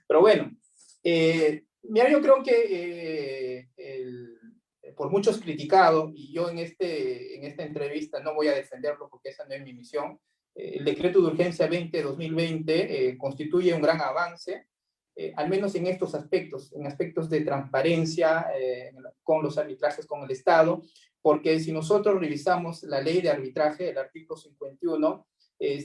Pero bueno, mira, yo creo que por muchos criticado, y yo en esta entrevista no voy a defenderlo porque esa no es mi misión, el decreto de urgencia 20-2020 constituye un gran avance, al menos en estos aspectos, en aspectos de transparencia con los arbitrajes con el Estado, porque si nosotros revisamos la ley de arbitraje, el artículo 51,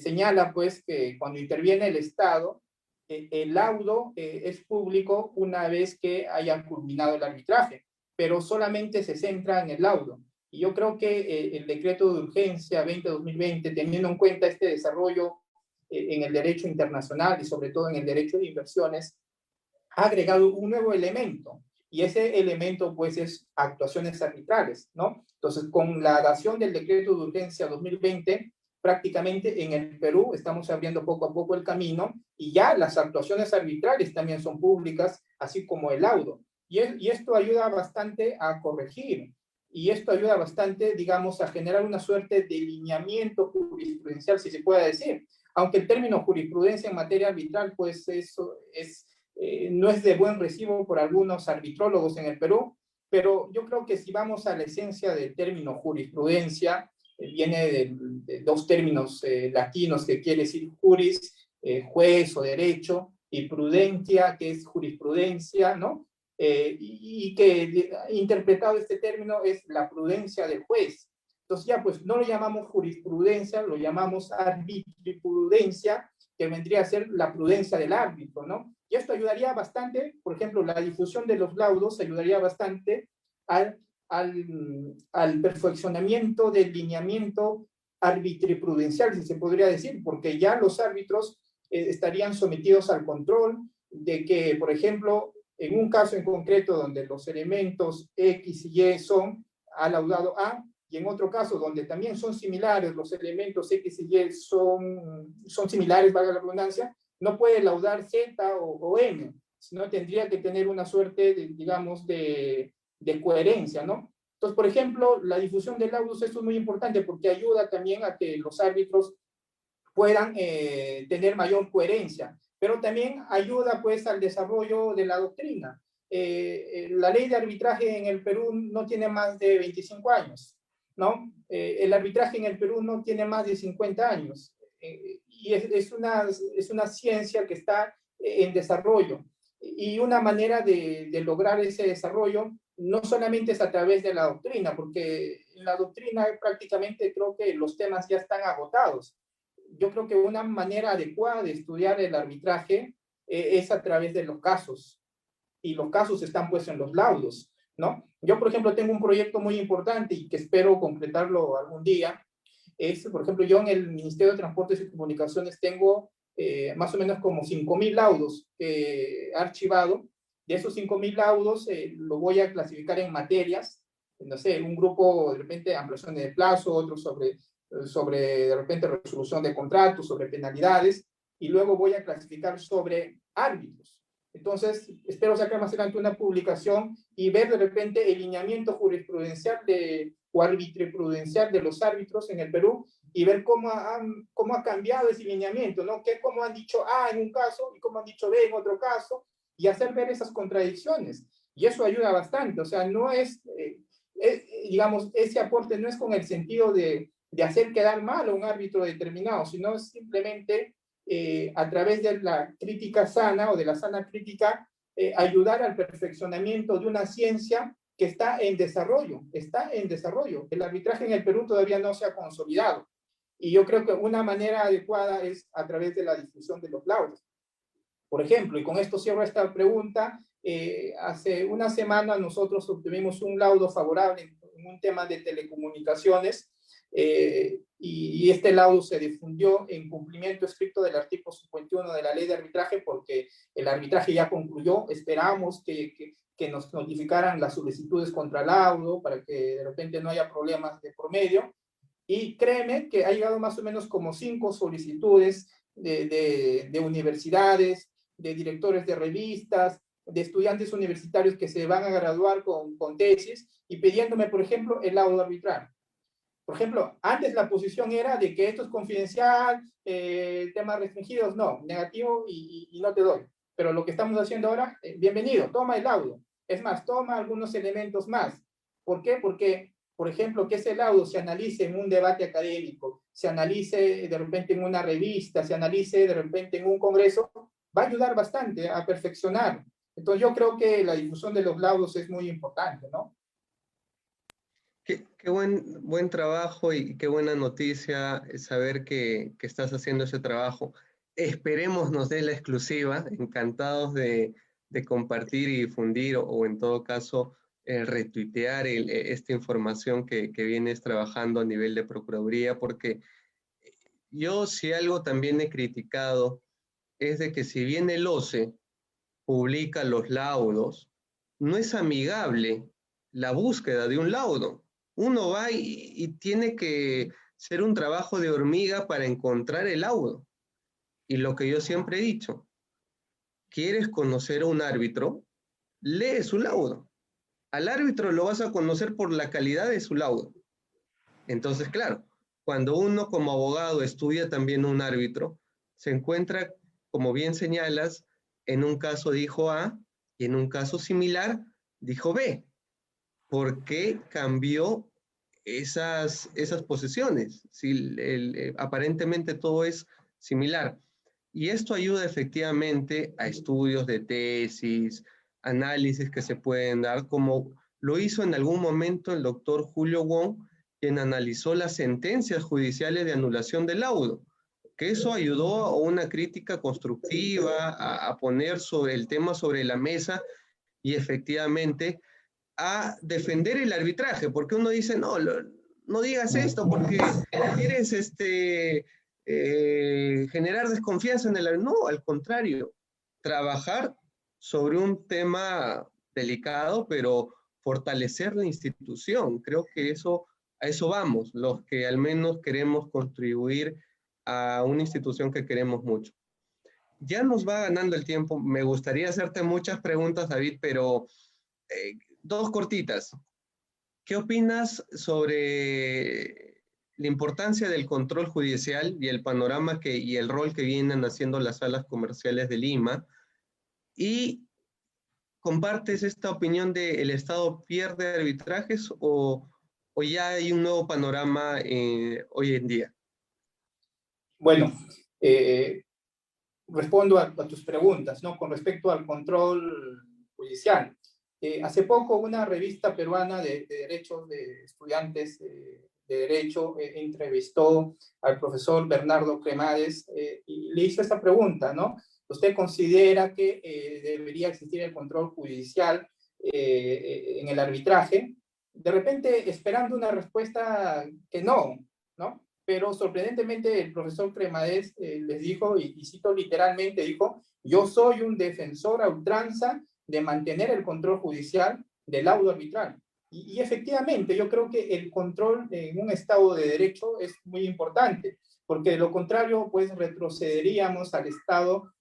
señala pues que cuando interviene el Estado, el laudo es público una vez que haya culminado el arbitraje, pero solamente se centra en el laudo. Y yo creo que el decreto de urgencia 20-2020, teniendo en cuenta este desarrollo en el derecho internacional y sobre todo en el derecho de inversiones, ha agregado un nuevo elemento. Y ese elemento, pues, es actuaciones arbitrales, ¿no? Entonces, con la dación del decreto de urgencia 2020, prácticamente en el Perú estamos abriendo poco a poco el camino y ya las actuaciones arbitrales también son públicas, así como el laudo. Y esto ayuda bastante a corregir. Y esto ayuda bastante, digamos, a generar una suerte de lineamiento jurisprudencial, si se puede decir. Aunque el término jurisprudencia en materia arbitral, pues eso no es de buen recibo por algunos arbitrólogos en el Perú, pero yo creo que si vamos a la esencia del término jurisprudencia, viene de dos términos latinos que quiere decir juris, juez o derecho, y prudentia, que es jurisprudencia, ¿no? Y que interpretado este término es la prudencia del juez. Entonces ya pues no lo llamamos jurisprudencia, lo llamamos arbitripudencia, que vendría a ser la prudencia del árbitro, ¿no? Y esto ayudaría bastante, por ejemplo, la difusión de los laudos ayudaría bastante al perfeccionamiento del lineamiento arbitriprudencial, si se podría decir, porque ya los árbitros estarían sometidos al control de que, por ejemplo, en un caso en concreto donde los elementos X y Y son, ha laudado A, y en otro caso donde también son similares, los elementos X y Y son similares, valga la redundancia, no puede laudar Z o M, sino tendría que tener una suerte, digamos, de coherencia, ¿no? Entonces, por ejemplo, la difusión de laudos, esto es muy importante porque ayuda también a que los árbitros puedan tener mayor coherencia, pero también ayuda pues al desarrollo de la doctrina. La ley de arbitraje en el Perú no tiene más de 25 años, ¿no? El arbitraje en el Perú no tiene más de 50 años, y es una ciencia que está en desarrollo, y una manera de lograr ese desarrollo no solamente es a través de la doctrina, porque en la doctrina prácticamente creo que los temas ya están agotados. Yo creo que una manera adecuada de estudiar el arbitraje es a través de los casos, y los casos están pues en los laudos, ¿no? Yo, por ejemplo, tengo un proyecto muy importante y que espero concretarlo algún día. Por ejemplo, yo en el Ministerio de Transportes y Comunicaciones tengo más o menos como 5.000 laudos archivados. De esos 5.000 laudos lo voy a clasificar en materias, no sé, un grupo de repente ampliación de plazo, otro sobre de repente resolución de contratos, sobre penalidades, y luego voy a clasificar sobre árbitros. Entonces, espero sacar más adelante una publicación y ver de repente el lineamiento jurisprudencial o arbitriprudencial de los árbitros en el Perú, y ver cómo ha cambiado ese lineamiento, ¿no? Cómo han dicho A en un caso y cómo han dicho B en otro caso, y hacer ver esas contradicciones. Y eso ayuda bastante. O sea, no digamos, ese aporte no es con el sentido de hacer quedar mal a un árbitro determinado, sino simplemente a través de la crítica sana o de la sana crítica, ayudar al perfeccionamiento de una ciencia que está en desarrollo, El arbitraje en el Perú todavía no se ha consolidado, y yo creo que una manera adecuada es a través de la difusión de los laudos. Por ejemplo, y con esto cierro esta pregunta, hace una semana nosotros obtuvimos un laudo favorable en un tema de telecomunicaciones, y este laudo se difundió en cumplimiento estricto del artículo 51 de la ley de arbitraje, porque el arbitraje ya concluyó. Esperamos que nos notificaran las solicitudes contra laudo para que de repente no haya problemas de por medio, y créeme que ha llegado más o menos como 5 solicitudes de universidades, de directores de revistas, de estudiantes universitarios que se van a graduar con tesis, y pidiéndome, por ejemplo, el laudo arbitral. Por ejemplo, antes la posición era de que esto es confidencial, temas restringidos, no, negativo y no te doy. Pero lo que estamos haciendo ahora, bienvenido, toma el laudo. Es más, toma algunos elementos más. ¿Por qué? Porque, por ejemplo, que ese laudo se analice en un debate académico, se analice de repente en una revista, se analice de repente en un congreso, va a ayudar bastante a perfeccionar. Entonces yo creo que la difusión de los laudos es muy importante, ¿no? Qué buen trabajo y qué buena noticia saber que estás haciendo ese trabajo. Esperemos nos dé la exclusiva, encantados de compartir y difundir, o en todo caso retuitear esta información que vienes trabajando a nivel de Procuraduría, porque yo, si algo también he criticado, es de que si bien el OCE publica los laudos, no es amigable la búsqueda de un laudo. Uno va y tiene que ser un trabajo de hormiga para encontrar el laudo. Y lo que yo siempre he dicho, ¿quieres conocer a un árbitro? Lee su laudo. Al árbitro lo vas a conocer por la calidad de su laudo. Entonces, claro, cuando uno como abogado estudia también un árbitro, se encuentra, como bien señalas, en un caso dijo A y en un caso similar dijo B. ¿Por qué cambió esas posiciones? Si aparentemente todo es similar. Y esto ayuda efectivamente a estudios de tesis, análisis que se pueden dar, como lo hizo en algún momento el doctor Julio Wong, quien analizó las sentencias judiciales de anulación del laudo, que eso ayudó a una crítica constructiva, a poner el tema sobre la mesa y efectivamente a defender el arbitraje, porque uno dice, no, no digas esto porque quieres generar desconfianza en el... No, al contrario, trabajar sobre un tema delicado, pero fortalecer la institución. Creo que eso, a eso vamos, los que al menos queremos contribuir a una institución que queremos mucho. Ya nos va ganando el tiempo. Me gustaría hacerte muchas preguntas, David, pero dos cortitas. ¿Qué opinas sobre la importancia del control judicial y el panorama y el rol que vienen haciendo las salas comerciales de Lima? ¿Y compartes esta opinión de el Estado pierde arbitrajes o ya hay un nuevo panorama hoy en día? Bueno, respondo a tus preguntas, ¿no? Con respecto al control judicial. Hace poco una revista peruana de derechos de estudiantes de derecho entrevistó al profesor Bernardo Cremades y le hizo esta pregunta, ¿no? ¿Usted considera que debería existir el control judicial en el arbitraje? De repente esperando una respuesta que no, ¿no? Pero sorprendentemente el profesor Cremades les dijo, y cito literalmente, dijo: yo soy un defensor a ultranza de mantener el control judicial del laudo arbitral. Y efectivamente, yo creo que el control en un Estado de Derecho es muy importante, porque de lo contrario, pues retrocederíamos al Estado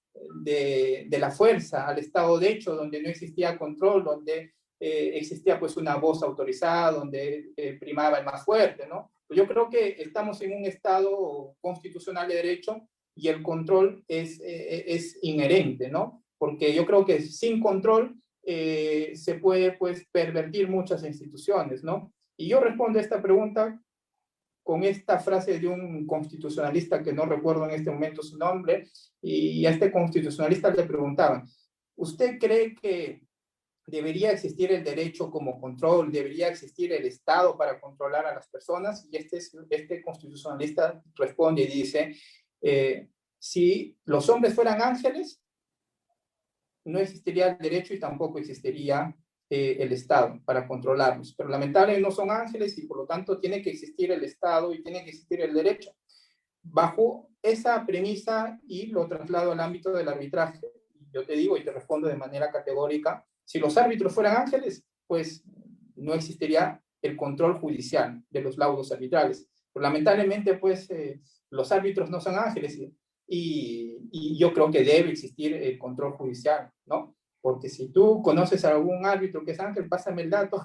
de la fuerza, al Estado de hecho, donde no existía control, donde existía pues una voz autorizada, donde primaba el más fuerte, ¿no? Yo creo que estamos en un Estado constitucional de derecho y el control es inherente, ¿no? Porque yo creo que sin control se puede pues pervertir muchas instituciones, ¿no? Y yo respondo a esta pregunta con esta frase de un constitucionalista que no recuerdo en este momento su nombre, y a este constitucionalista le preguntaban: ¿usted cree que debería existir el derecho como control, debería existir el Estado para controlar a las personas? Y este constitucionalista responde y dice, si los hombres fueran ángeles, no existiría el derecho y tampoco existiría el Estado para controlarlos. Pero lamentablemente no son ángeles y por lo tanto tiene que existir el Estado y tiene que existir el derecho. Bajo esa premisa, y lo traslado al ámbito del arbitraje, yo te digo y te respondo de manera categórica: si los árbitros fueran ángeles, pues no existiría el control judicial de los laudos arbitrales. Pero lamentablemente, pues los árbitros no son ángeles y yo creo que debe existir el control judicial, ¿no? Porque si tú conoces a algún árbitro que es ángel, pásame el dato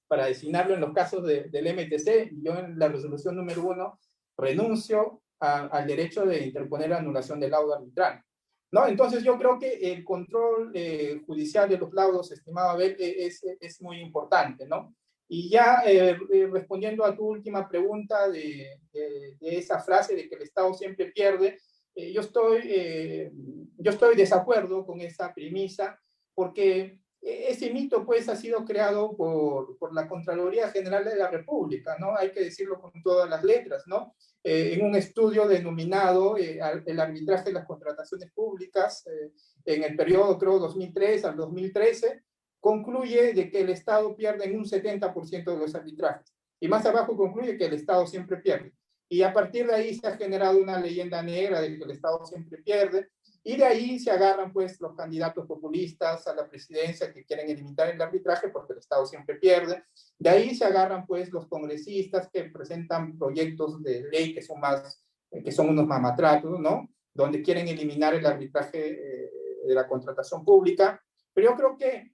para designarlo en los casos del MTC. Yo en la resolución número 1 renuncio al derecho de interponer la anulación del laudo arbitral, ¿no? Entonces yo creo que el control judicial de los laudos, estimado Abel, es muy importante, ¿no? Y ya respondiendo a tu última pregunta de esa frase de que el Estado siempre pierde, yo estoy desacuerdo con esa premisa, porque ese mito pues ha sido creado por la Contraloría General de la República, ¿no? Hay que decirlo con todas las letras, ¿no? En un estudio denominado el arbitraje de las contrataciones públicas en el periodo, creo, 2003 al 2013, concluye de que el Estado pierde en un 70% de los arbitrajes. Y más abajo concluye que el Estado siempre pierde. Y a partir de ahí se ha generado una leyenda negra de que el Estado siempre pierde, y de ahí se agarran pues los candidatos populistas a la presidencia que quieren eliminar el arbitraje porque el Estado siempre pierde. De ahí se agarran pues los congresistas que presentan proyectos de ley que son unos mamatratos, ¿no? Donde quieren eliminar el arbitraje de la contratación pública. Pero yo creo que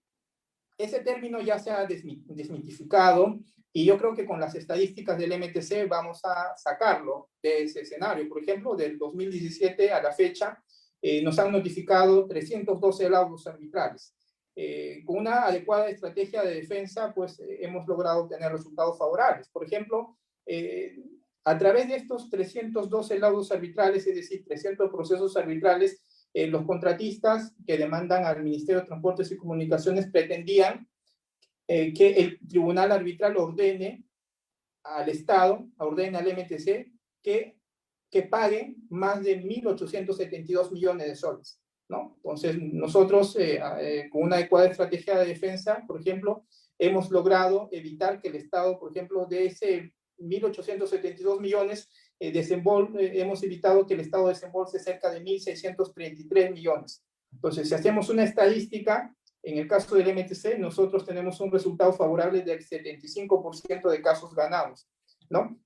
ese término ya se ha desmitificado, y yo creo que con las estadísticas del MTC vamos a sacarlo de ese escenario. Por ejemplo, del 2017 a la fecha, nos han notificado 312 laudos arbitrales. Con una adecuada estrategia de defensa, pues hemos logrado tener resultados favorables. Por ejemplo, a través de estos 312 laudos arbitrales, es decir, 300 procesos arbitrales, los contratistas que demandan al Ministerio de Transportes y Comunicaciones pretendían que el tribunal arbitral ordene al Estado, ordene al MTC que paguen más de 1.872 millones de soles, ¿no? Entonces, nosotros, con una adecuada estrategia de defensa, por ejemplo, hemos logrado evitar que el Estado, por ejemplo, de ese 1.872 millones, hemos evitado que el Estado desembolse cerca de 1.633 millones. Entonces, si hacemos una estadística, en el caso del MTC, nosotros tenemos un resultado favorable del 75% de casos ganados, ¿no?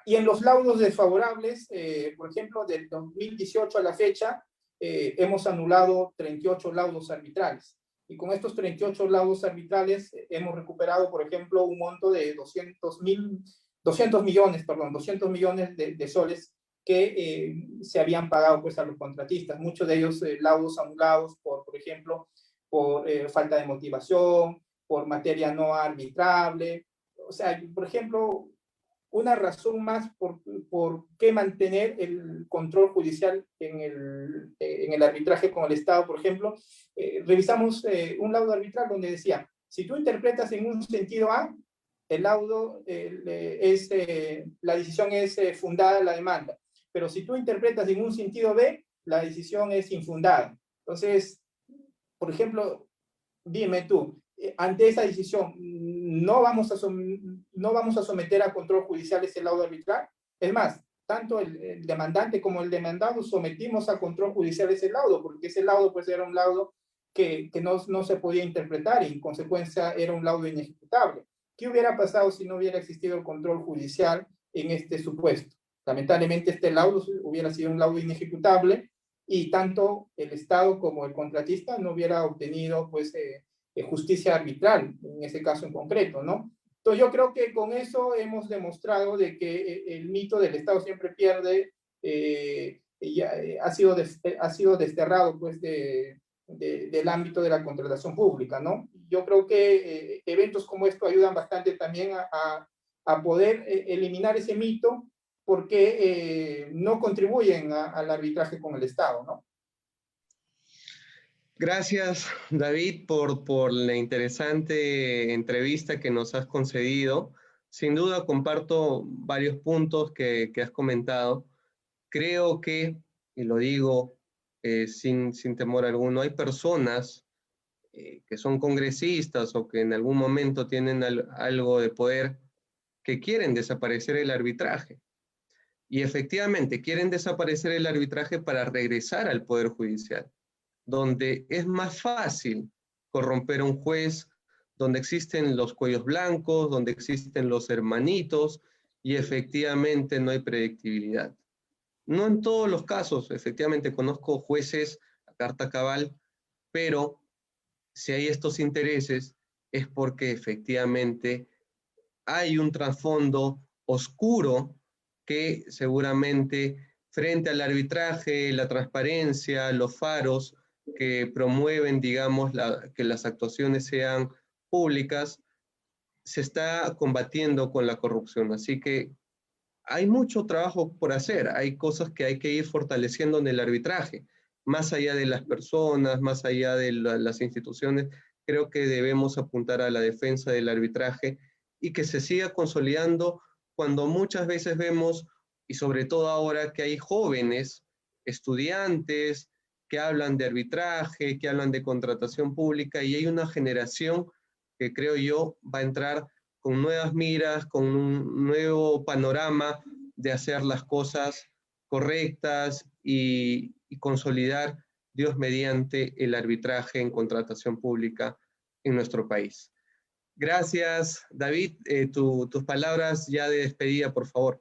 Y en los laudos desfavorables, por ejemplo, del 2018 a la fecha, hemos anulado 38 laudos arbitrales. Y con estos 38 laudos arbitrales hemos recuperado, por ejemplo, un monto de 200 millones de soles que se habían pagado pues, a los contratistas. Muchos de ellos laudos anulados por ejemplo, por falta de motivación, por materia no arbitrable. O sea, por ejemplo, una razón más por qué mantener el control judicial en el arbitraje con el Estado, por ejemplo, revisamos un laudo arbitral donde decía, si tú interpretas en un sentido A, el laudo la decisión es fundada en la demanda, pero si tú interpretas en un sentido B, la decisión es infundada. Entonces, por ejemplo, dime tú, ante esa decisión, ¿no vamos a someter a control judicial ese laudo arbitral? Es más, tanto el demandante como el demandado sometimos a control judicial ese laudo, porque ese laudo pues era un laudo que no se podía interpretar y en consecuencia era un laudo inejecutable. ¿Qué hubiera pasado si no hubiera existido el control judicial en este supuesto? Lamentablemente este laudo hubiera sido un laudo inejecutable y tanto el Estado como el contratista no hubiera obtenido pues justicia arbitral, en ese caso en concreto, ¿no? Entonces yo creo que con eso hemos demostrado de que el mito del Estado siempre pierde ha sido desterrado pues del ámbito de la contratación pública, ¿no? Yo creo que eventos como esto ayudan bastante también a poder eliminar ese mito porque no contribuyen al arbitraje con el Estado, ¿no? Gracias, David, por la interesante entrevista que nos has concedido. Sin duda comparto varios puntos que has comentado. Creo que, y lo digo sin temor alguno, hay personas que son congresistas o que en algún momento tienen algo de poder que quieren desaparecer el arbitraje. Y efectivamente quieren desaparecer el arbitraje para regresar al Poder Judicial, donde es más fácil corromper a un juez, donde existen los cuellos blancos, donde existen los hermanitos y efectivamente no hay predictibilidad. No en todos los casos, efectivamente conozco jueces a carta cabal, pero si hay estos intereses es porque efectivamente hay un trasfondo oscuro que seguramente frente al arbitraje, la transparencia, los faros que promueven, digamos, que las actuaciones sean públicas, se está combatiendo con la corrupción. Así que hay mucho trabajo por hacer, hay cosas que hay que ir fortaleciendo en el arbitraje, más allá de las personas, más allá de las instituciones, creo que debemos apuntar a la defensa del arbitraje y que se siga consolidando cuando muchas veces vemos, y sobre todo ahora que hay jóvenes, estudiantes, que hablan de arbitraje, que hablan de contratación pública, y hay una generación que creo yo va a entrar con nuevas miras, con un nuevo panorama de hacer las cosas correctas y consolidar, Dios mediante, el arbitraje en contratación pública en nuestro país. Gracias, David. Tus palabras ya de despedida, por favor.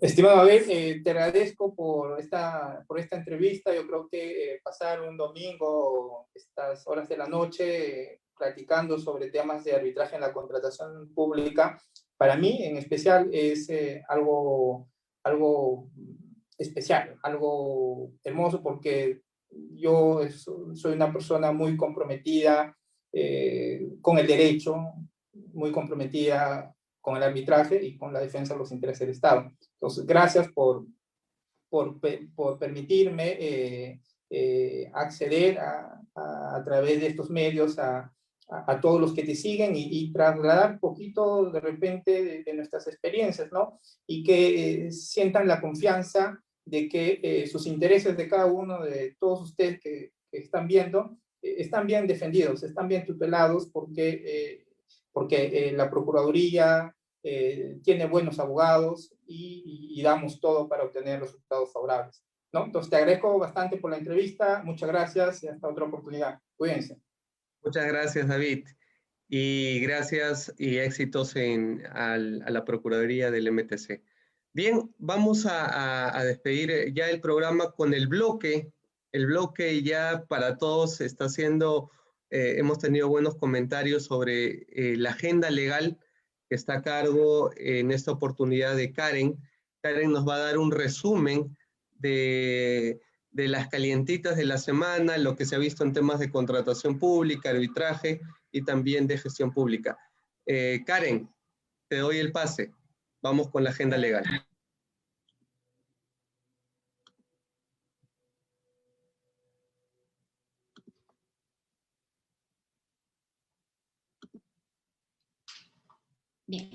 Estimado Abel, te agradezco por esta entrevista. Yo creo que pasar un domingo, estas horas de la noche, platicando sobre temas de arbitraje en la contratación pública, para mí en especial es algo especial, algo hermoso, porque yo soy una persona muy comprometida con el derecho, muy comprometida con el arbitraje y con la defensa de los intereses del Estado. Entonces, gracias por permitirme acceder a través de estos medios a todos los que te siguen y trasladar un poquito de repente de nuestras experiencias, ¿no? Y que sientan la confianza de que sus intereses de cada uno de todos ustedes que están viendo están bien defendidos, están bien tutelados porque la Procuraduría tiene buenos abogados y damos todo para obtener resultados favorables, ¿no? Entonces te agradezco bastante por la entrevista, muchas gracias y hasta otra oportunidad. Cuídense. Muchas gracias, David. Y gracias y éxitos a la Procuraduría del MTC. Bien, vamos a despedir ya el programa con el bloque. El bloque ya para todos está siendo, hemos tenido buenos comentarios sobre la agenda legal que está a cargo en esta oportunidad de Karen. Karen nos va a dar un resumen de las calientitas de la semana, lo que se ha visto en temas de contratación pública, arbitraje y también de gestión pública. Karen, te doy el pase. Vamos con la agenda legal. Bien.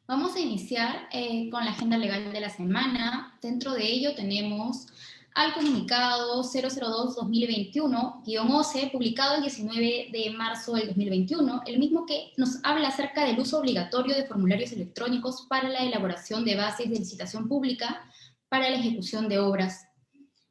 Vamos a iniciar con la agenda legal de la semana. Dentro de ello tenemos al comunicado 002-2021-11, publicado el 19 de marzo del 2021, el mismo que nos habla acerca del uso obligatorio de formularios electrónicos para la elaboración de bases de licitación pública para la ejecución de obras.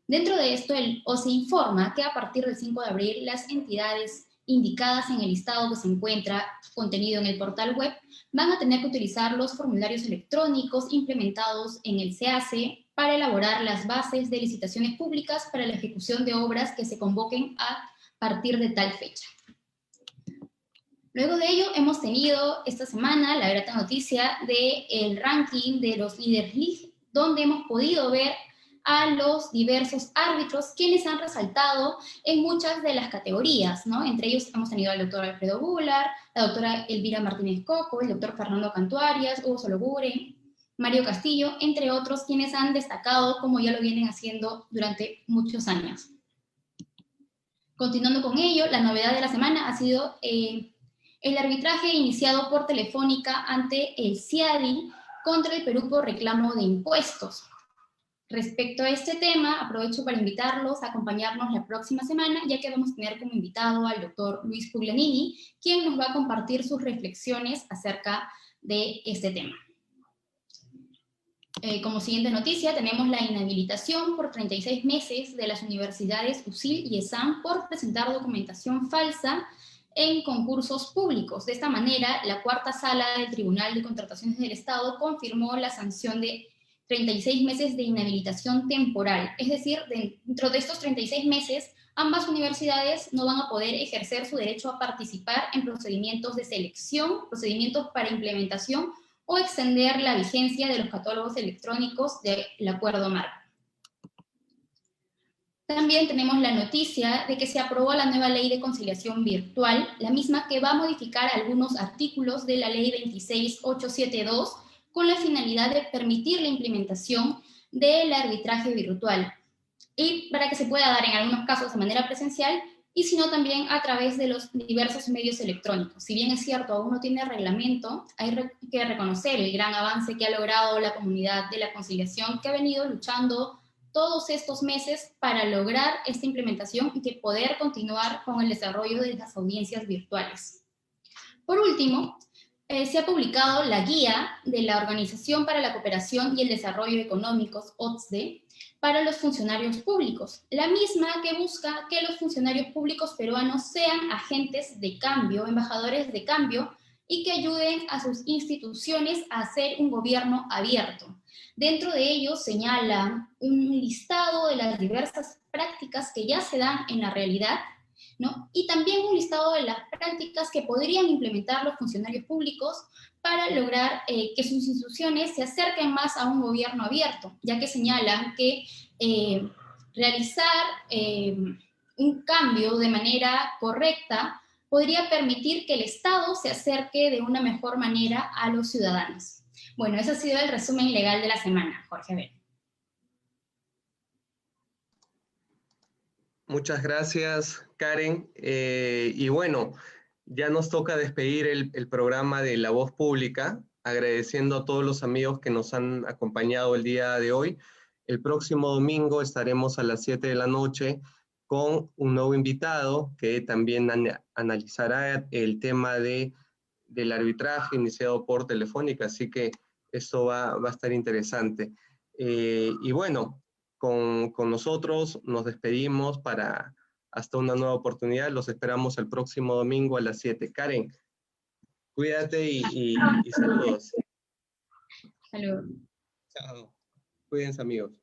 Dentro de esto, el OCE informa que a partir del 5 de abril, las entidades indicadas en el listado que se encuentra contenido en el portal web van a tener que utilizar los formularios electrónicos implementados en el SEACE para elaborar las bases de licitaciones públicas para la ejecución de obras que se convoquen a partir de tal fecha. Luego de ello, hemos tenido esta semana la grata noticia del ranking de los Leaders League, donde hemos podido ver a los diversos árbitros quienes han resaltado en muchas de las categorías, ¿no? Entre ellos hemos tenido al doctor Alfredo Bular, la doctora Elvira Martínez Coco, el doctor Fernando Cantuarias, Hugo Sologuren, Mario Castillo, entre otros, quienes han destacado como ya lo vienen haciendo durante muchos años. Continuando con ello, la novedad de la semana ha sido el arbitraje iniciado por Telefónica ante el CIADI contra el Perú por reclamo de impuestos. Respecto a este tema, aprovecho para invitarlos a acompañarnos la próxima semana, ya que vamos a tener como invitado al doctor Luis Puglianini, quien nos va a compartir sus reflexiones acerca de este tema. Como siguiente noticia, tenemos la inhabilitación por 36 meses de las universidades USIL y ESAM por presentar documentación falsa en concursos públicos. De esta manera, la cuarta sala del Tribunal de Contrataciones del Estado confirmó la sanción de 36 meses de inhabilitación temporal. Es decir, dentro de estos 36 meses, ambas universidades no van a poder ejercer su derecho a participar en procedimientos de selección, procedimientos para implementación o extender la vigencia de los catálogos electrónicos del acuerdo marco. También tenemos la noticia de que se aprobó la nueva ley de conciliación virtual, la misma que va a modificar algunos artículos de la ley 26872 con la finalidad de permitir la implementación del arbitraje virtual y para que se pueda dar en algunos casos de manera presencial y sino también a través de los diversos medios electrónicos. Si bien es cierto, aún no tiene reglamento, hay que reconocer el gran avance que ha logrado la comunidad de la conciliación, que ha venido luchando todos estos meses para lograr esta implementación y que poder continuar con el desarrollo de las audiencias virtuales. Por último, se ha publicado la guía de la Organización para la Cooperación y el Desarrollo Económicos, OCDE, para los funcionarios públicos, la misma que busca que los funcionarios públicos peruanos sean agentes de cambio, embajadores de cambio, y que ayuden a sus instituciones a hacer un gobierno abierto. Dentro de ellos señala un listado de las diversas prácticas que ya se dan en la realidad, ¿no? Y también un listado de las prácticas que podrían implementar los funcionarios públicos para lograr que sus instituciones se acerquen más a un gobierno abierto, ya que señalan que realizar un cambio de manera correcta podría permitir que el Estado se acerque de una mejor manera a los ciudadanos. Bueno, ese ha sido el resumen legal de la semana, Jorge Abel. Muchas gracias, Karen. Y bueno, ya nos toca despedir el programa de La Voz Pública, agradeciendo a todos los amigos que nos han acompañado el día de hoy. El próximo domingo estaremos a las 7 de la noche con un nuevo invitado que también analizará el tema de del arbitraje iniciado por Telefónica, así que eso va a estar interesante. Y bueno, con nosotros nos despedimos para hasta una nueva oportunidad. Los esperamos el próximo domingo a las 7. Karen, cuídate y saludos. Saludos. Chao. Cuídense, amigos.